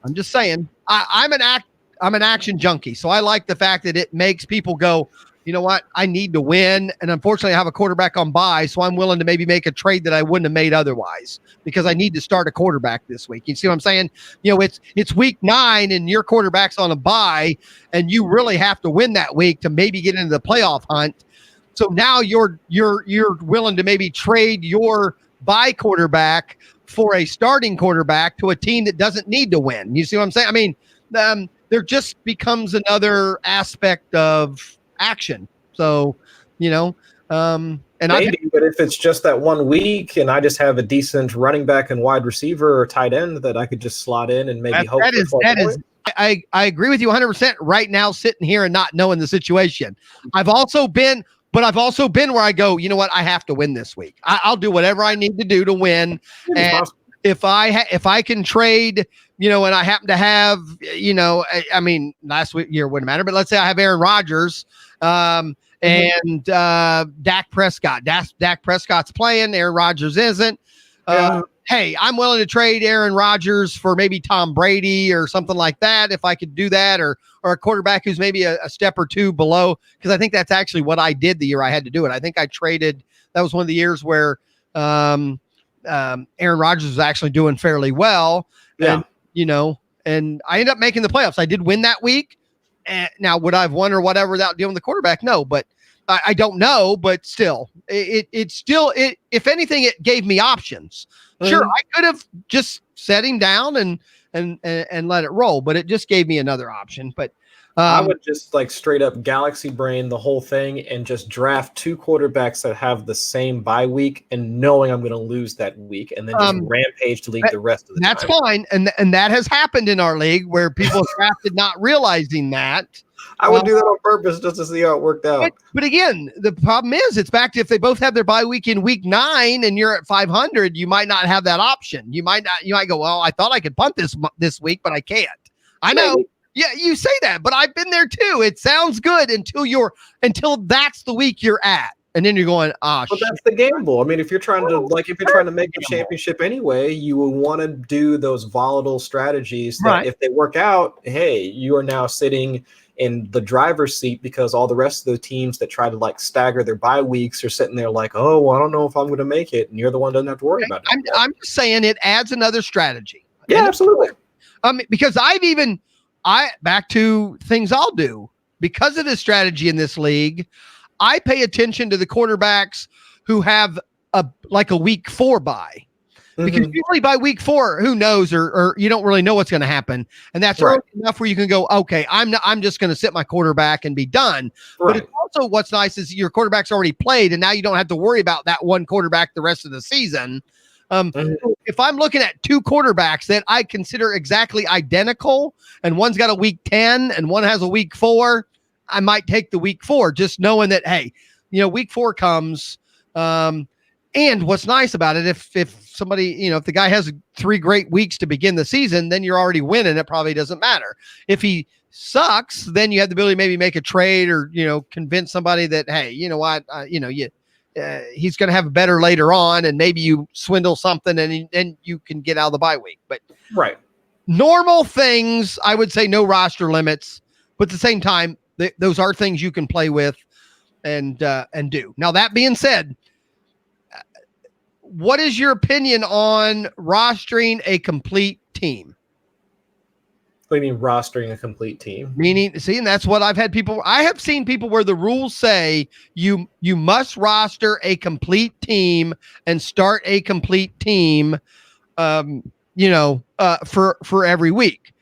I'm just saying, I'm an action junkie. So I like the fact that it makes people go, you know what? I need to win. And unfortunately I have a quarterback on bye. So I'm willing to maybe make a trade that I wouldn't have made otherwise because I need to start a quarterback this week. You see what I'm saying? It's week 9 and your quarterback's on a bye and you really have to win that week to maybe get into the playoff hunt. So now you're willing to maybe trade your bye quarterback for a starting quarterback to a team that doesn't need to win. You see what I'm saying? I mean, there just becomes another aspect of action. So, and maybe, but if it's just that 1 week and I just have a decent running back and wide receiver or tight end that I could just slot in and maybe hope I agree with you 100% right now, sitting here and not knowing the situation. I've also been where I go, you know what? I have to win this week. I'll do whatever I need to do to win. And if I can trade, and I happen to have, last year wouldn't matter, but let's say I have Aaron Rodgers and Dak Prescott. Dak Prescott's playing, Aaron Rodgers isn't. Hey, I'm willing to trade Aaron Rodgers for maybe Tom Brady or something like that if I could do that, or a quarterback who's maybe a step or 2 below, because I think that's actually what I did the year I had to do it. I think I traded. That was one of the years where Aaron Rodgers was actually doing fairly well. Yeah. And I ended up making the playoffs. I did win that week. And now, would I have won or whatever without dealing with the quarterback? No, but I don't know. But still, if anything, it gave me options. Sure, I could have just set him down and let it roll, but it just gave me another option. But I would just straight up galaxy brain the whole thing and just draft 2 quarterbacks that have the same bye week and knowing I'm going to lose that week and then just rampage to lead the rest of the time. That's fine. And that has happened in our league where people drafted not realizing that. I would do that on purpose just to see how it worked out. But again, the problem is it's back to if they both have their bye week in week 9 and you're at 500, you might not have that option. You might go, well, I thought I could punt this week, but I can't. I know. Yeah, you say that, but I've been there too. It sounds good until that's the week you're at. And then you're going, but that's the gamble. I mean, if you're trying to make a championship anyway, you will want to do those volatile strategies that if they work out, hey, you are now sitting in the driver's seat because all the rest of the teams that try to stagger their bye weeks are sitting there oh, well, I don't know if I'm going to make it. And you're the one that doesn't have to worry about it. I'm just saying it adds another strategy. Yeah, absolutely. Because back to things I'll do because of this strategy in this league. I pay attention to the quarterbacks who have a week 4 bye, because usually by week 4, who knows, or you don't really know what's going to happen. And that's right enough where you can go, okay, I'm just going to sit my quarterback and be done. Right. But it's also what's nice is your quarterback's already played and now you don't have to worry about that one quarterback the rest of the season. If I'm looking at 2 quarterbacks that I consider exactly identical and one's got a week 10 and one has a week 4, I might take the week 4, just knowing that, hey, week 4 comes. And what's nice about it, if somebody, if the guy has 3 great weeks to begin the season, then you're already winning. It probably doesn't matter. If he sucks, then you have the ability to maybe make a trade or, convince somebody that, hey, you know what, he's going to have a better later on, and maybe you swindle something and then you can get out of the bye week. But normal things, I would say no roster limits, but at the same time, those are things you can play with and do. Now, that being said, what is your opinion on rostering a complete team? What do you mean rostering a complete team? Meaning, see, and that's what I have seen people where the rules say you must roster a complete team and start a complete team, for every week.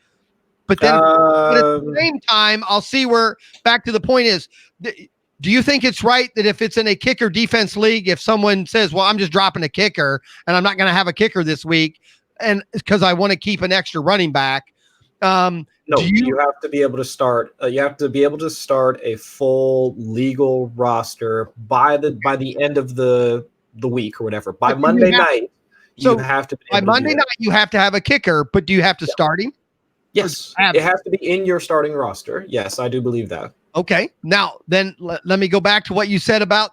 But then but at the same time, I'll see where back to the point is, do you think it's right that if it's in a kicker defense league, if someone says, well, I'm just dropping a kicker and I'm not going to have a kicker this week and because I want to keep an extra running back, no, you have to be able to start. You have to be able to start a full legal roster by the end of the week or whatever. By Monday night, you have to. By Monday night, you have to have a kicker. But do you have to start him? Yes, it has to be in your starting roster. Yes, I do believe that. Okay, now then let me go back to what you said about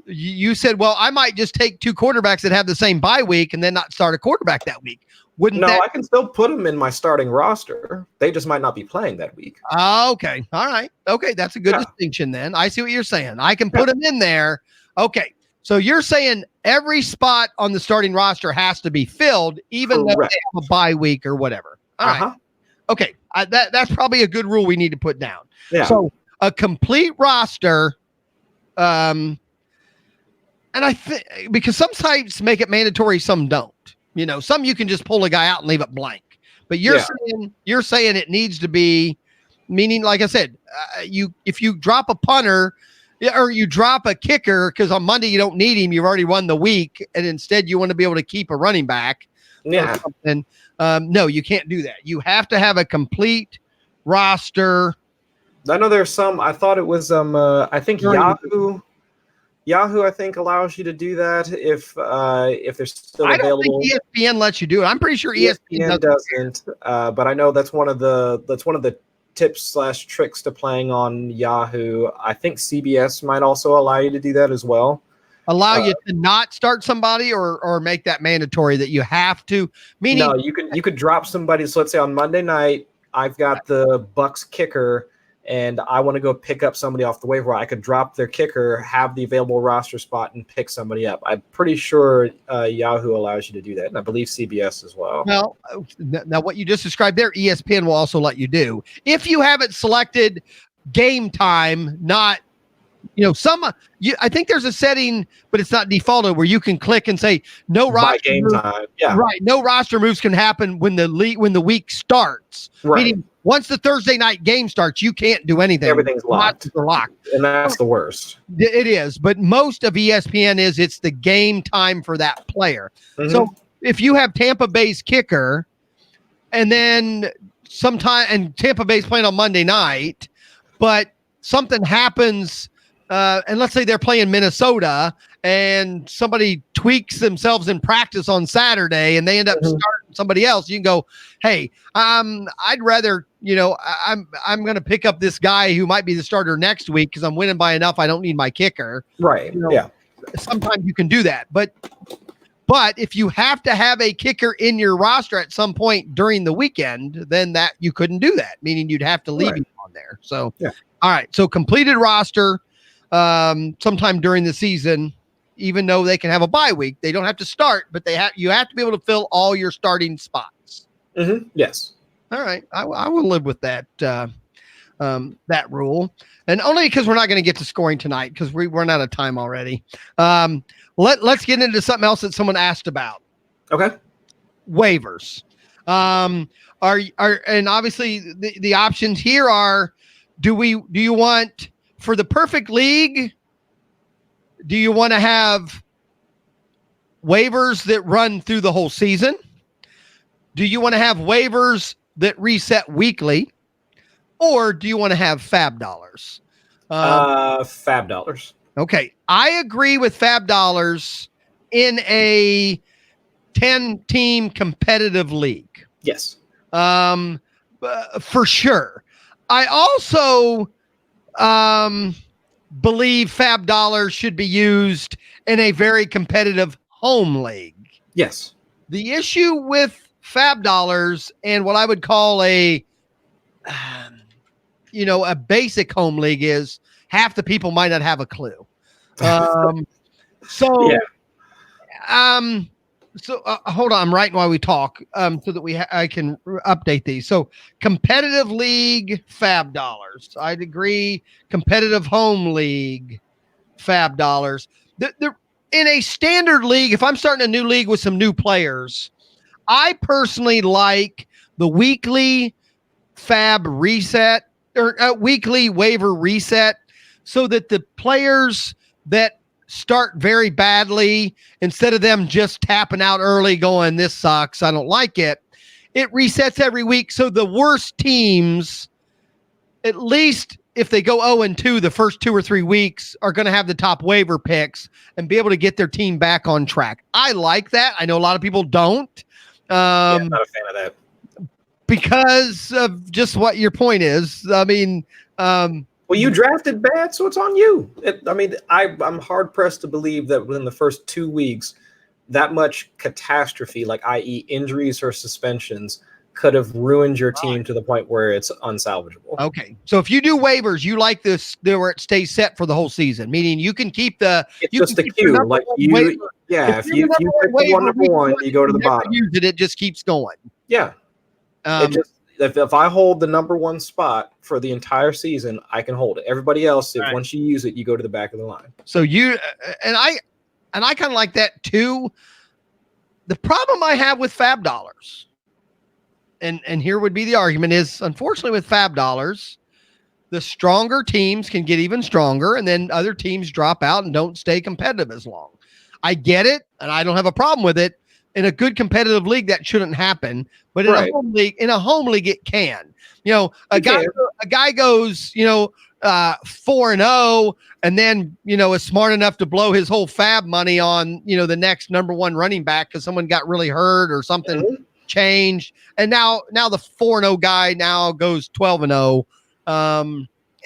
you said, well, I might just take two quarterbacks that have the same bye week and then not start a quarterback that week. I can still put them in my starting roster. They just might not be playing that week. Okay, all right. Okay, that's a good distinction then. I see what you're saying. I can put them in there. Okay, so you're saying every spot on the starting roster has to be filled, even though they have a bye week or whatever. All right. Okay, that's probably a good rule we need to put down. Yeah. So a complete roster, and I think because some sites make it mandatory, some don't. Some you can just pull a guy out and leave it blank. But you're saying it needs to be, meaning, like I said, if you drop a punter or you drop a kicker because on Monday you don't need him, you've already won the week, and instead you want to be able to keep a running back. Yeah. No, you can't do that. You have to have a complete roster. I know there's some. I thought it was I think Yahoo, I think, allows you to do that if they're still available. I don't think ESPN lets you do it. I'm pretty sure ESPN doesn't. But I know that's one of the tips/tricks to playing on Yahoo. I think CBS might also allow you to do that as well. Allow you to not start somebody or make that mandatory that you have to. Meaning, no, you could drop somebody. So let's say on Monday night, I've got the Bucks kicker, and I want to go pick up somebody off the waiver. I could drop their kicker, have the available roster spot, and pick somebody up. I'm pretty sure Yahoo allows you to do that, and I believe CBS as well. Well, now what you just described there, ESPN will also let you do. If you haven't selected game time, not I think there's a setting, but it's not defaulted, where you can click and say no roster game moves. Time. Yeah, right. No roster moves can happen when the week starts. Right. Meaning, once the Thursday night game starts, you can't do anything. Everything's locked. And that's the worst. It is, but most of ESPN it's the game time for that player. Mm-hmm. So if you have Tampa Bay's kicker, and then Tampa Bay's playing on Monday night, but something happens. And let's say they're playing Minnesota and somebody tweaks themselves in practice on Saturday and they end up starting somebody else. You can go, hey, I'd rather, I'm going to pick up this guy who might be the starter next week because I'm winning by enough. I don't need my kicker. Right. Yeah. Sometimes you can do that. But if you have to have a kicker in your roster at some point during the weekend, then that you couldn't do that, meaning you'd have to leave him on there. So, all right. So completed roster. Sometime during the season, even though they can have a bye week, they don't have to start, but you have to be able to fill all your starting spots. Mm-hmm. Yes. All right. I will live with that that rule, and only because we're not going to get to scoring tonight because we're running out of time already. Let's get into something else that someone asked about. Okay. Waivers. And obviously the options here are: do you want, for the perfect league, do you want to have waivers that run through the whole season? Do you want to have waivers that reset weekly? Or do you want to have fab dollars? Fab dollars. Okay. I agree with fab dollars in a 10-team competitive league. Yes. For sure. I also believe fab dollars should be used in a very competitive home league. Yes. The issue with fab dollars and what I would call a basic home league is half the people might not have a clue. So So hold on, I'm writing while we talk, so that I can update these. So competitive league, fab dollars. I'd agree. Competitive home league, fab dollars. In a standard league, if I'm starting a new league with some new players, I personally like the weekly fab reset or weekly waiver reset, so that the players that start very badly, instead of them just tapping out early going, this sucks, I don't like it, it resets every week. So the worst teams, at least if they go 0-2 the first 2 or 3 weeks, are going to have the top waiver picks and be able to get their team back on track. I like that. I know a lot of people don't. I'm not a fan of that. Because of just what your point is. I mean, well, you drafted bad, so it's on you. I'm hard pressed to believe that within the first 2 weeks, that much catastrophe, like i.e. injuries or suspensions, could have ruined your team to the point where it's unsalvageable. Okay. So if you do waivers, you like this where it stays set for the whole season, meaning you can keep the, it's just a queue. Like you, yeah, if you pick the one number one, you go to the bottom. It just keeps going. Yeah. If I hold the number one spot for the entire season, I can hold it. Everybody else, once you use it, you go to the back of the line. So you and I kind of like that too. The problem I have with fab dollars, and here would be the argument, is unfortunately with fab dollars, the stronger teams can get even stronger, and then other teams drop out and don't stay competitive as long. I get it, and I don't have a problem with it. In a good competitive league, that shouldn't happen. But in a home league, it can. A guy goes, 4-0, and then is smart enough to blow his whole fab money on the next number one running back because someone got really hurt or something changed, and now the 4-0 guy now goes 12-0.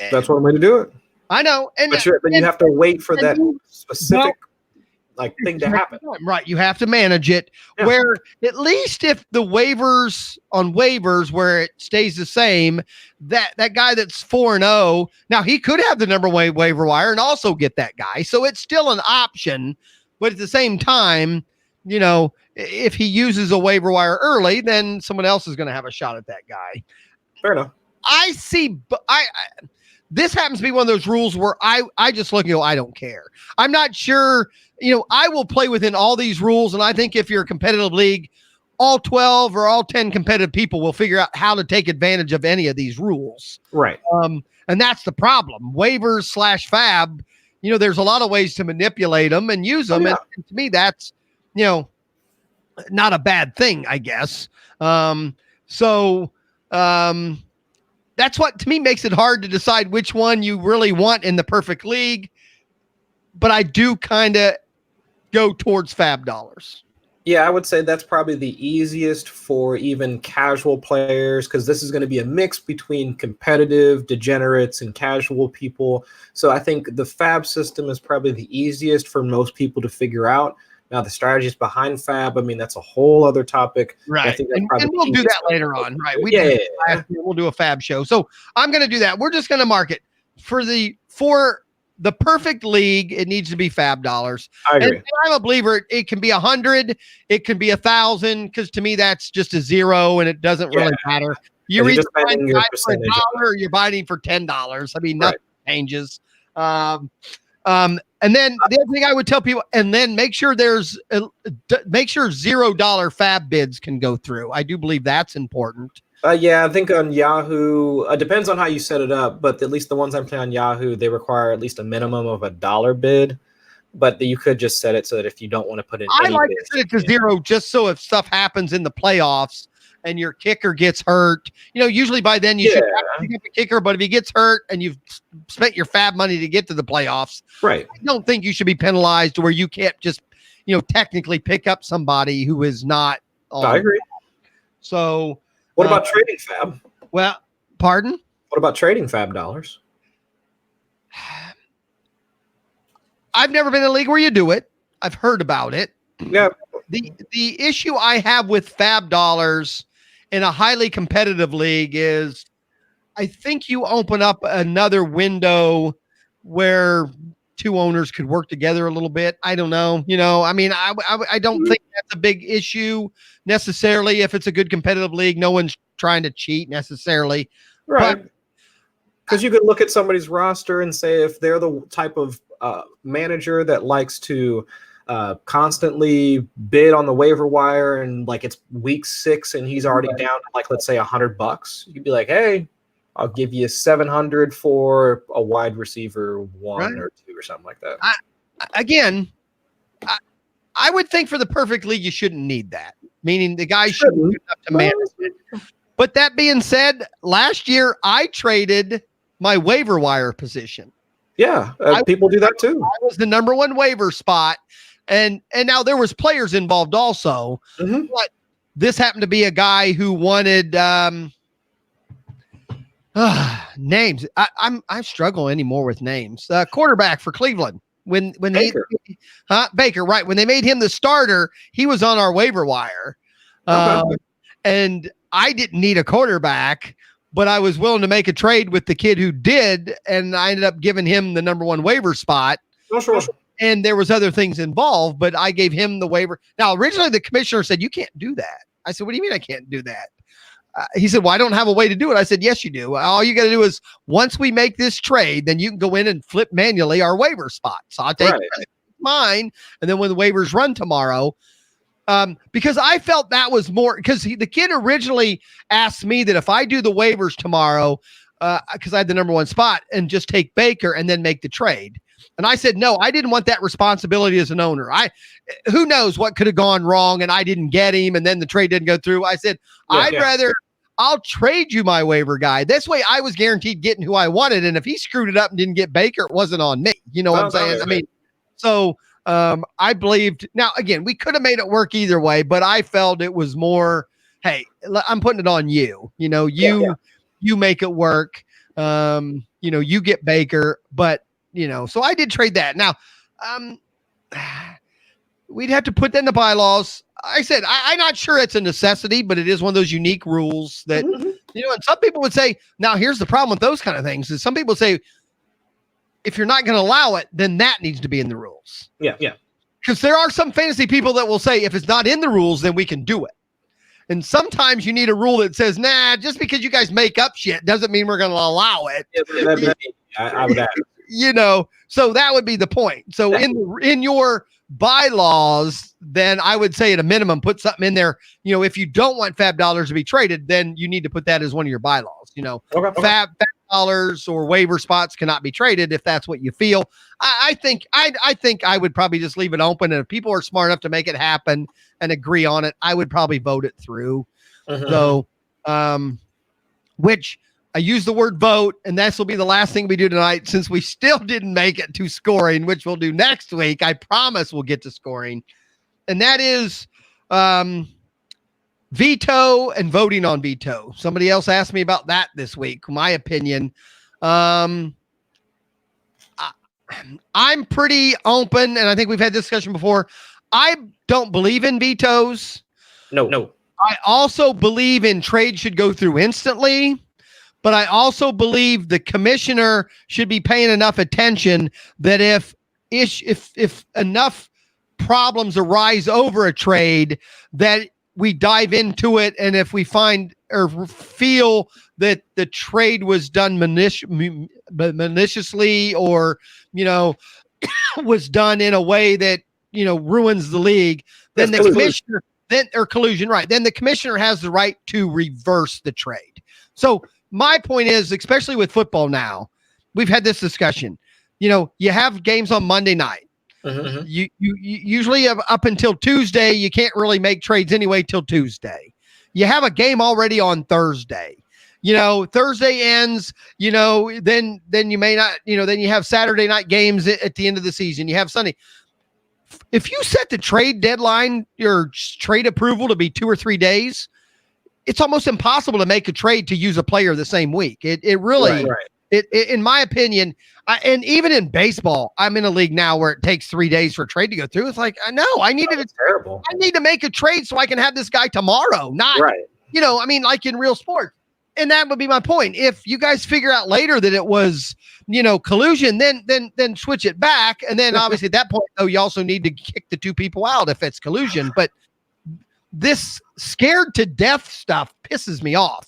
That's one way to do it. I know, but you have to wait for that specific. Thing to happen. Right. You have to manage it where at least if the waivers where it stays the same, that guy that's 4-0, now he could have the number one waiver wire and also get that guy. So it's still an option, but at the same time, if he uses a waiver wire early, then someone else is going to have a shot at that guy. Fair enough. This happens to be one of those rules where I just look and go, I don't care. I'm not sure, I will play within all these rules. And I think if you're a competitive league, all 12 or all 10 competitive people will figure out how to take advantage of any of these rules. Right. And that's the problem. Waivers /fab, there's a lot of ways to manipulate them and use them. And to me, that's, not a bad thing, I guess. That's what, to me, makes it hard to decide which one you really want in the perfect league. But I do kind of go towards fab dollars. Yeah, I would say that's probably the easiest for even casual players, because this is going to be a mix between competitive degenerates and casual people. So I think the fab system is probably the easiest for most people to figure out. Now, the strategies behind fab, that's a whole other topic. Right. I think and we'll do that later on. Right. We'll do a fab show. So I'm going to do that. We're just going to mark it for the perfect league. It needs to be fab dollars. I agree. And I'm a believer. It can be 100. It can be 1,000. Because to me, that's just a zero and it doesn't really matter. You're either buying for $1 or you're buying for $10. Nothing changes. And then the other thing I would tell people, and then make sure $0 fab bids can go through. I do believe that's important. I think on Yahoo, it depends on how you set it up, but at least the ones I'm playing on Yahoo, they require at least a minimum of $1 bid. But you could just set it so that if you don't want to put in, I like to set it to zero, just so if stuff happens in the playoffs and your kicker gets hurt, usually by then you should have to pick up a kicker. But if he gets hurt and you've spent your fab money to get to the playoffs, right? I don't think you should be penalized where you can't just, technically pick up somebody who is not. I agree. So, what about trading fab? Well, pardon? What about trading fab dollars? I've never been in a league where you do it. I've heard about it. Yeah. The issue I have with fab dollars in a highly competitive league is I think you open up another window where two owners could work together a little bit. I don't know. I mean, I don't think that's a big issue necessarily. If it's a good competitive league, no one's trying to cheat necessarily. Right. Because you could look at somebody's roster and say if they're the type of manager that likes to constantly bid on the waiver wire and like it's week 6 and he's already down to like, let's say $100, you could be like, hey, I'll give you 700 for a wide receiver 1 or 2 or something like that. I would think for the perfect league, you shouldn't need that. Meaning the guy shouldn't be enough to manage it. But that being said, last year I traded my waiver wire position. Yeah, people do that too. I was the number 1 waiver spot. And now there was players involved also. Mm-hmm. But this happened to be a guy who wanted names. I struggle anymore with names. Quarterback for Cleveland. When Baker. Baker, right. When they made him the starter, he was on our waiver wire. And I didn't need a quarterback, but I was willing to make a trade with the kid who did, and I ended up giving him the number 1 waiver spot. Sure. And there was other things involved, but I gave him the waiver. Now, originally the commissioner said, you can't do that. I said, what do you mean I can't do that? He said, well, I don't have a way to do it. I said, yes, you do. All you got to do is once we make this trade, then you can go in and flip manually our waiver spot. So I'll take mine. And then when the waivers run tomorrow, because I felt that was more because the kid originally asked me that if I do the waivers tomorrow, because I had the number 1 spot and just take Baker and then make the trade. And I said, no, I didn't want that responsibility as an owner. Who knows what could have gone wrong and I didn't get him and then the trade didn't go through. I said, I'll trade you my waiver guy. This way I was guaranteed getting who I wanted. And if he screwed it up and didn't get Baker, it wasn't on me. You know what I'm saying? I mean, so I believed now, again, we could have made it work either way, but I felt it was more, hey, I'm putting it on you. You make it work. You get Baker, but so I did trade that. Now, we'd have to put that in the bylaws. I said, I'm not sure it's a necessity, but it is one of those unique rules that, and some people would say, now here's the problem with those kind of things is some people say, if you're not going to allow it, then that needs to be in the rules. Yeah. Because there are some fantasy people that will say, if it's not in the rules, then we can do it. And sometimes you need a rule that says, nah, just because you guys make up shit doesn't mean we're going to allow it. I would add. So that would be the point. So in your bylaws, then I would say at a minimum, put something in there. If you don't want fab dollars to be traded, then you need to put that as one of your bylaws. Fab dollars or waiver spots cannot be traded if that's what you feel. I think I would probably just leave it open. And if people are smart enough to make it happen and agree on it, I would probably vote it through. So, which I use the word vote, and this will be the last thing we do tonight since we still didn't make it to scoring, which we'll do next week. I promise we'll get to scoring. And that is veto and voting on veto. Somebody else asked me about that this week. My opinion. I'm pretty open, and I think we've had this discussion before. I don't believe in vetoes. No. I also believe in trade should go through instantly. But I also believe the commissioner should be paying enough attention that if enough problems arise over a trade, that we dive into it. And if we find or feel that the trade was done maliciously or, was done in a way that, ruins the league, then the commissioner, collusion, right. Then the commissioner has the right to reverse the trade. So, my point is, especially with football now, we've had this discussion. You have games on Monday night. Mm-hmm. You usually have up until Tuesday. You can't really make trades anyway till Tuesday. You have a game already on Thursday. Thursday ends. Then you may not. Then you have Saturday night games at the end of the season. You have Sunday. If you set the trade deadline, your trade approval to be 2 or 3 days, it's almost impossible to make a trade to use a player the same week. It really, right. In my opinion, and even in baseball, I'm in a league now where it takes 3 days for a trade to go through. It's like, I need to make a trade so I can have this guy tomorrow. Not, right. like in real sports. and that would be my point. If you guys figure out later that it was, collusion, then switch it back. And then obviously at that point, though, you also need to kick the 2 people out if it's collusion. But this scared to death stuff pisses me off.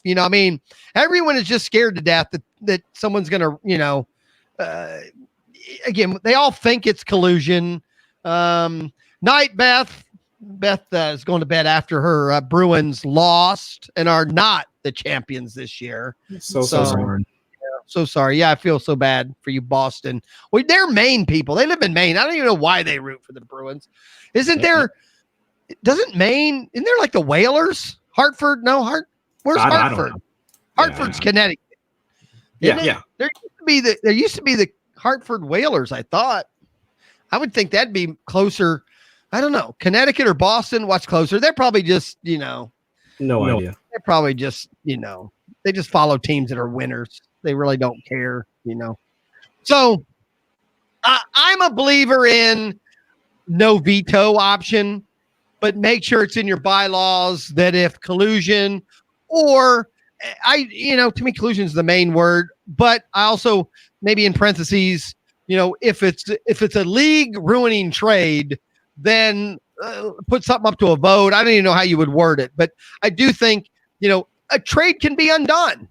Everyone is just scared to death that someone's going to, again, they all think it's collusion. Night, Beth is going to bed after her Bruins lost and are not the champions this year. So sorry. So sorry. Yeah, I feel so bad for you, Boston. Well, they're Maine people. They live in Maine. I don't even know why they root for the Bruins. Isn't there like the Whalers? Hartford? No, where's Hartford? Hartford's Connecticut. Yeah. There used to be the Hartford Whalers, I thought. I would think that'd be closer. I don't know. Connecticut or Boston, what's closer? They're probably just, no idea. They're probably just, they just follow teams that are winners. They really don't care, So I'm a believer in no veto option, but make sure it's in your bylaws that if collusion or to me, collusion is the main word, but I also maybe in parentheses, if it's a league ruining trade, then put something up to a vote. I don't even know how you would word it, but I do think, a trade can be undone,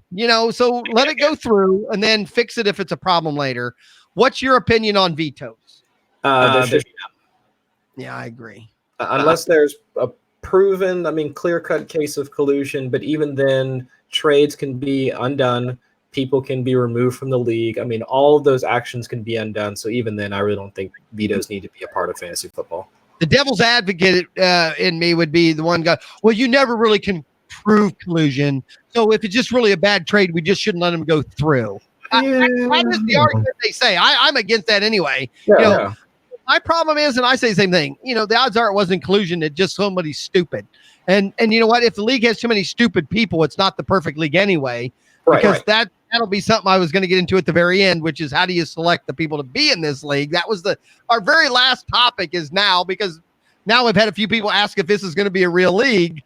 so let it go through and then fix it if it's a problem later. What's your opinion on vetoes? Yeah, I agree. Unless there's a proven, clear-cut case of collusion, but even then trades can be undone. People can be removed from the league. All of those actions can be undone. So even then, I really don't think vetoes need to be a part of fantasy football. The devil's advocate in me would be the one guy. Well, you never really can prove collusion. So if it's just really a bad trade, we just shouldn't let them go through. That is the argument they say. I'm against that anyway. Yeah. My problem is, and I say the same thing, the odds are it wasn't collusion. It's just somebody's stupid. And you know what? If the league has too many stupid people, it's not the perfect league anyway. Because that'll be something I was going to get into at the very end, which is how do you select the people to be in this league? That was our very last topic is now, because now we've had a few people ask if this is going to be a real league.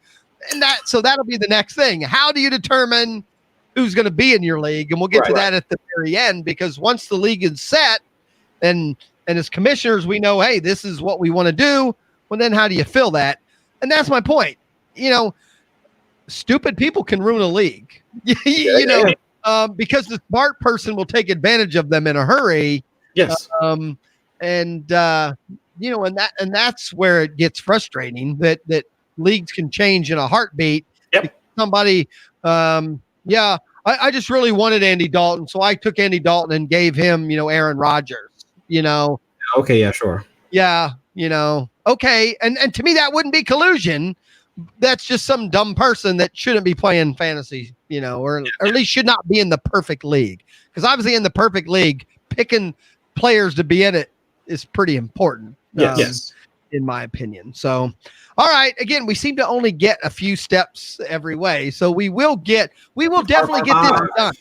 And so that'll be the next thing. How do you determine who's going to be in your league? And we'll get to that at the very end, because once the league is set and as commissioners, we know, hey, this is what we want to do. Well, then how do you fill that? And that's my point. Stupid people can ruin a league, because the smart person will take advantage of them in a hurry. Yes. And that's where it gets frustrating that leagues can change in a heartbeat. Yep. Somebody, I just really wanted Andy Dalton. So I took Andy Dalton and gave him, Aaron Rodgers, Okay. Yeah, sure. Yeah. Okay. And to me, that wouldn't be collusion. That's just some dumb person that shouldn't be playing fantasy, or at least should not be in the perfect league. Because obviously in the perfect league, picking players to be in it is pretty important. Yes. In my opinion. So, all right. Again, we seem to only get a few steps every way. So we will definitely get this done.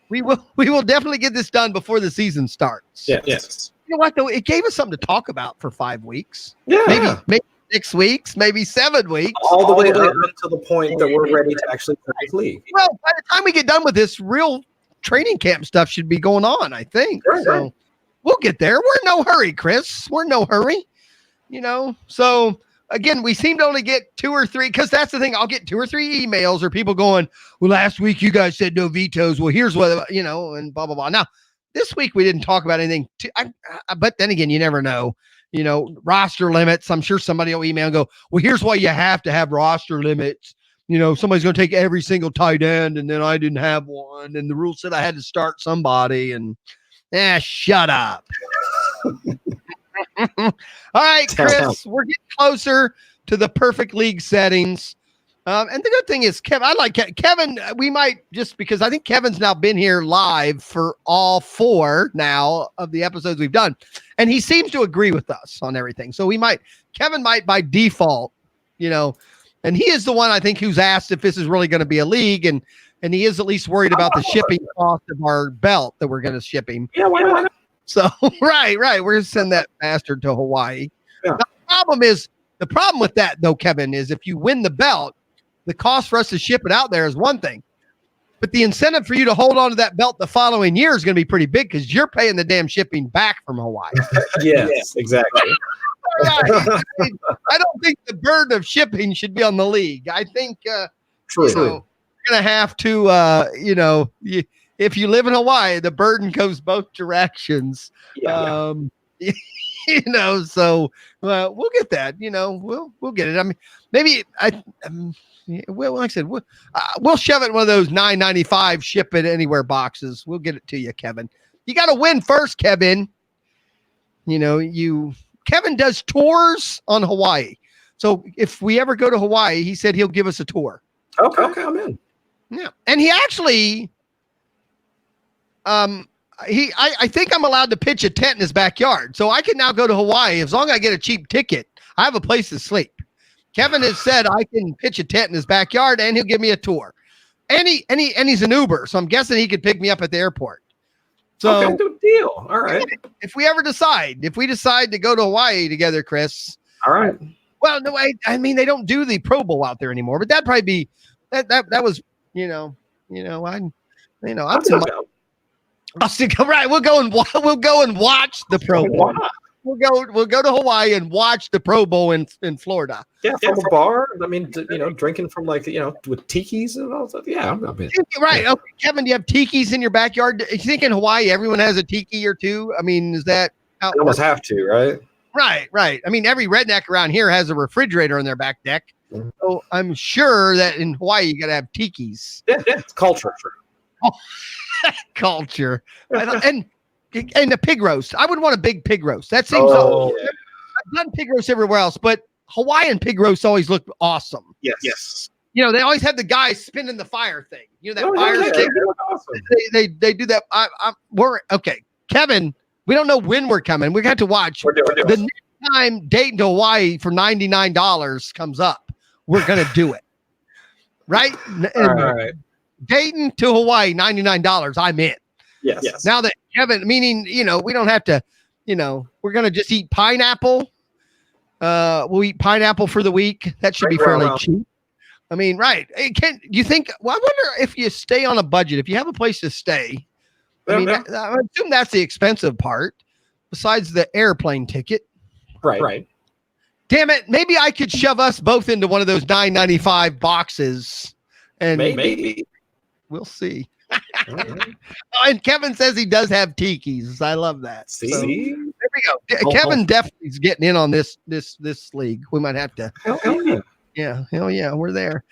We will definitely get this done before the season starts. Yes. You know what though? It gave us something to talk about for 5 weeks. Yeah. Maybe 6 weeks, maybe 7 weeks. All the way up until the point that we're ready to actually play the league. Well, by the time we get done with this, real training camp stuff should be going on, I think. Sure. So we'll get there. We're in no hurry, Chris. We're in no hurry. So again, we seem to only get 2 or 3, because that's the thing. I'll get 2 or 3 emails or people going, well, last week you guys said no vetoes. Well, here's what, and blah, blah, blah. Now, this week we didn't talk about anything. But then again, you never know. Roster limits. I'm sure somebody will email and go, well, here's why you have to have roster limits. Somebody's going to take every single tight end, and then I didn't have one. And the rule said I had to start somebody. And shut up. All right, Chris, we're getting closer to the perfect league settings. And the good thing is, I like Kevin. We might, just because I think Kevin's now been here live for all 4 now of the episodes we've done. And he seems to agree with us on everything. So Kevin might by default, and he is the one I think who's asked if this is really going to be a league. And he is at least worried about the shipping cost of our belt that we're going to ship him. Yeah, why not? So, right. We're going to send that bastard to Hawaii. Yeah. The problem with that, though, Kevin, is if you win the belt, the cost for us to ship it out there is one thing. But the incentive for you to hold on to that belt the following year is going to be pretty big because you're paying the damn shipping back from Hawaii. Yes, exactly. I don't think the burden of shipping should be on the league. I think True. you're going to have to, if you live in Hawaii, the burden goes both directions. Yeah. So we'll get that. We'll get it. I mean, maybe well, like I said, we'll shove it in one of those $9.95 ship it anywhere boxes. We'll get it to you, Kevin. You got to win first, Kevin. Kevin does tours on Hawaii. So if we ever go to Hawaii, he said he'll give us a tour. Okay, I'm in. Yeah. And he actually, I think I'm allowed to pitch a tent in his backyard. So I can now go to Hawaii as long as I get a cheap ticket. I have a place to sleep. Kevin has said I can pitch a tent in his backyard and he'll give me a tour. And he's an Uber. So I'm guessing he could pick me up at the airport. So okay, good deal. All right. If we decide to go to Hawaii together, Chris. All right. Well, no, I mean, they don't do the Pro Bowl out there anymore, but that'd probably be that was, I'll stick. Right. We'll go and watch the Pro Bowl. We'll go to Hawaii and watch the Pro Bowl in Florida. Yeah, from a bar. I mean, drinking from with tikis and all that. Yeah, right. Okay, Kevin, do you have tikis in your backyard? You think in Hawaii everyone has a tiki or two? I mean, is that how? You almost have to, right? Right. I mean, every redneck around here has a refrigerator on their back deck. Mm-hmm. So I'm sure that in Hawaii you got to have tikis. Yeah, it's culture. Culture, and a pig roast. I would want a big pig roast. That seems. I've done pig roast everywhere else, but Hawaiian pig roasts always look awesome. Yes. They always have the guy spinning the fire thing. That fire stick. Awesome. They do that. We're okay, Kevin. We don't know when we're coming. We got to watch. We're doing the next time Dayton to Hawaii for $99 comes up. We're gonna do it. Right. All right. Dayton to Hawaii, $99. I'm in. Yes. Now that Kevin, meaning, we don't have to, we're going to just eat pineapple. We'll eat pineapple for the week. That should be fairly cheap. I mean, right. Do you think, I wonder if you stay on a budget, if you have a place to stay, I assume that's the expensive part besides the airplane ticket. Right. Damn it. Maybe I could shove us both into one of those $9.95 boxes and maybe. We'll see. And Kevin says he does have tikis. I love that. See, so, there we go. Kevin definitely is getting in on this league. We might have to. Hell yeah, we're there.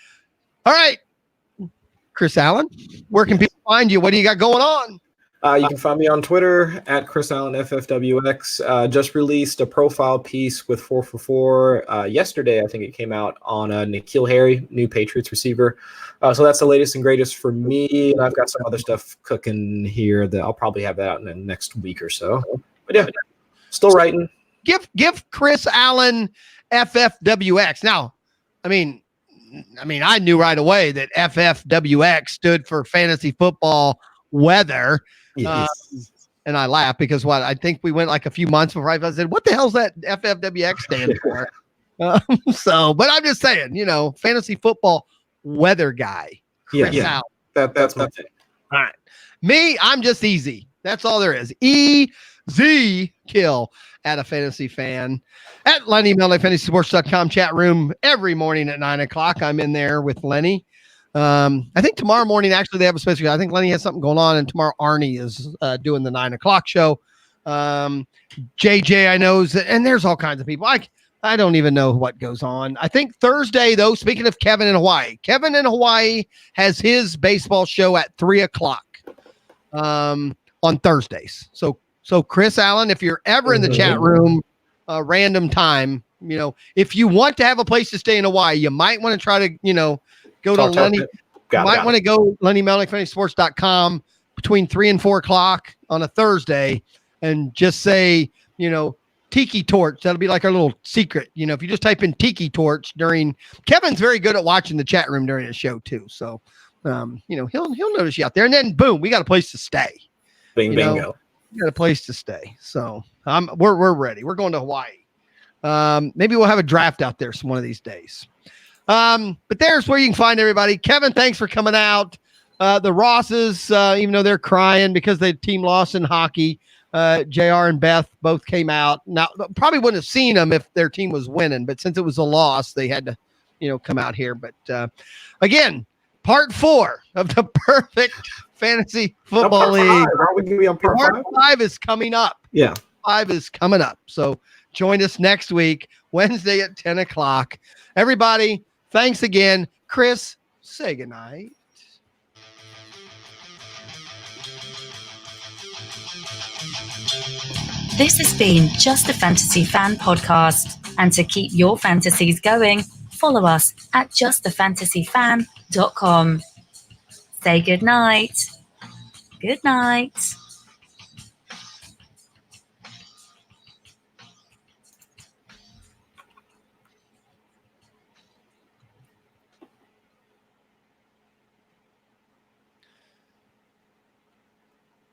All right, Chris Allen, where can people find you? What do you got going on? You can find me on Twitter at Chris Allen FFWX. Just released a profile piece with 4for4 yesterday. I think it came out on N'Keal Harry, new Patriots receiver. So that's the latest and greatest for me. And I've got some other stuff cooking here that I'll probably have that out in the next week or so. But yeah, still writing. Give Chris Allen FFWX. Now, I mean, I knew right away that FFWX stood for fantasy football weather. Yes. And I laugh because I think we went like a few months before I said, what the hell's that FFWX stand for? But I'm just saying, fantasy football weather guy. Yeah. That's my thing. All right. Me, I'm just easy. That's all there is. Easy kill at a fantasy fan at Lenny Melnick, fantasysports.com chat room every morning at 9:00. I'm in there with Lenny. I think tomorrow morning, actually, they have a special. I think Lenny has something going on, and tomorrow Arnie is doing the 9:00 show. JJ, I know, and there's all kinds of people. I don't even know what goes on. I think Thursday, though, speaking of Kevin in Hawaii has his baseball show at 3:00 on Thursdays. So Chris Allen, if you're ever in the chat room, random time, if you want to have a place to stay in Hawaii, you might want to try to, go to Lenny. You might want to go Lenny Melnick, fantasysports.com between 3 and 4 o'clock on a Thursday and just say, Tiki Torch. That'll be like our little secret. If you just type in Tiki Torch Kevin's very good at watching the chat room during his show too. So, he'll notice you out there, and then boom, we got a place to stay. Bingo. We got a place to stay. So we're ready. We're going to Hawaii. Maybe we'll have a draft out there one of these days. But there's where you can find everybody. Kevin, thanks for coming out. The Rosses, even though they're crying because the team lost in hockey, JR and Beth both came out. Now, probably wouldn't have seen them if their team was winning, but since it was a loss, they had to, come out here. But again, part 4 of the Perfect Fantasy Football League. Are we going to be on part 5 is coming up. Yeah. 5 is coming up. So join us next week, Wednesday at 10 o'clock. Everybody, thanks again. Chris, say goodnight. This has been Just a Fantasy Fan podcast. And to keep your fantasies going, follow us at justafantasyfan.com. Say good night. Good night.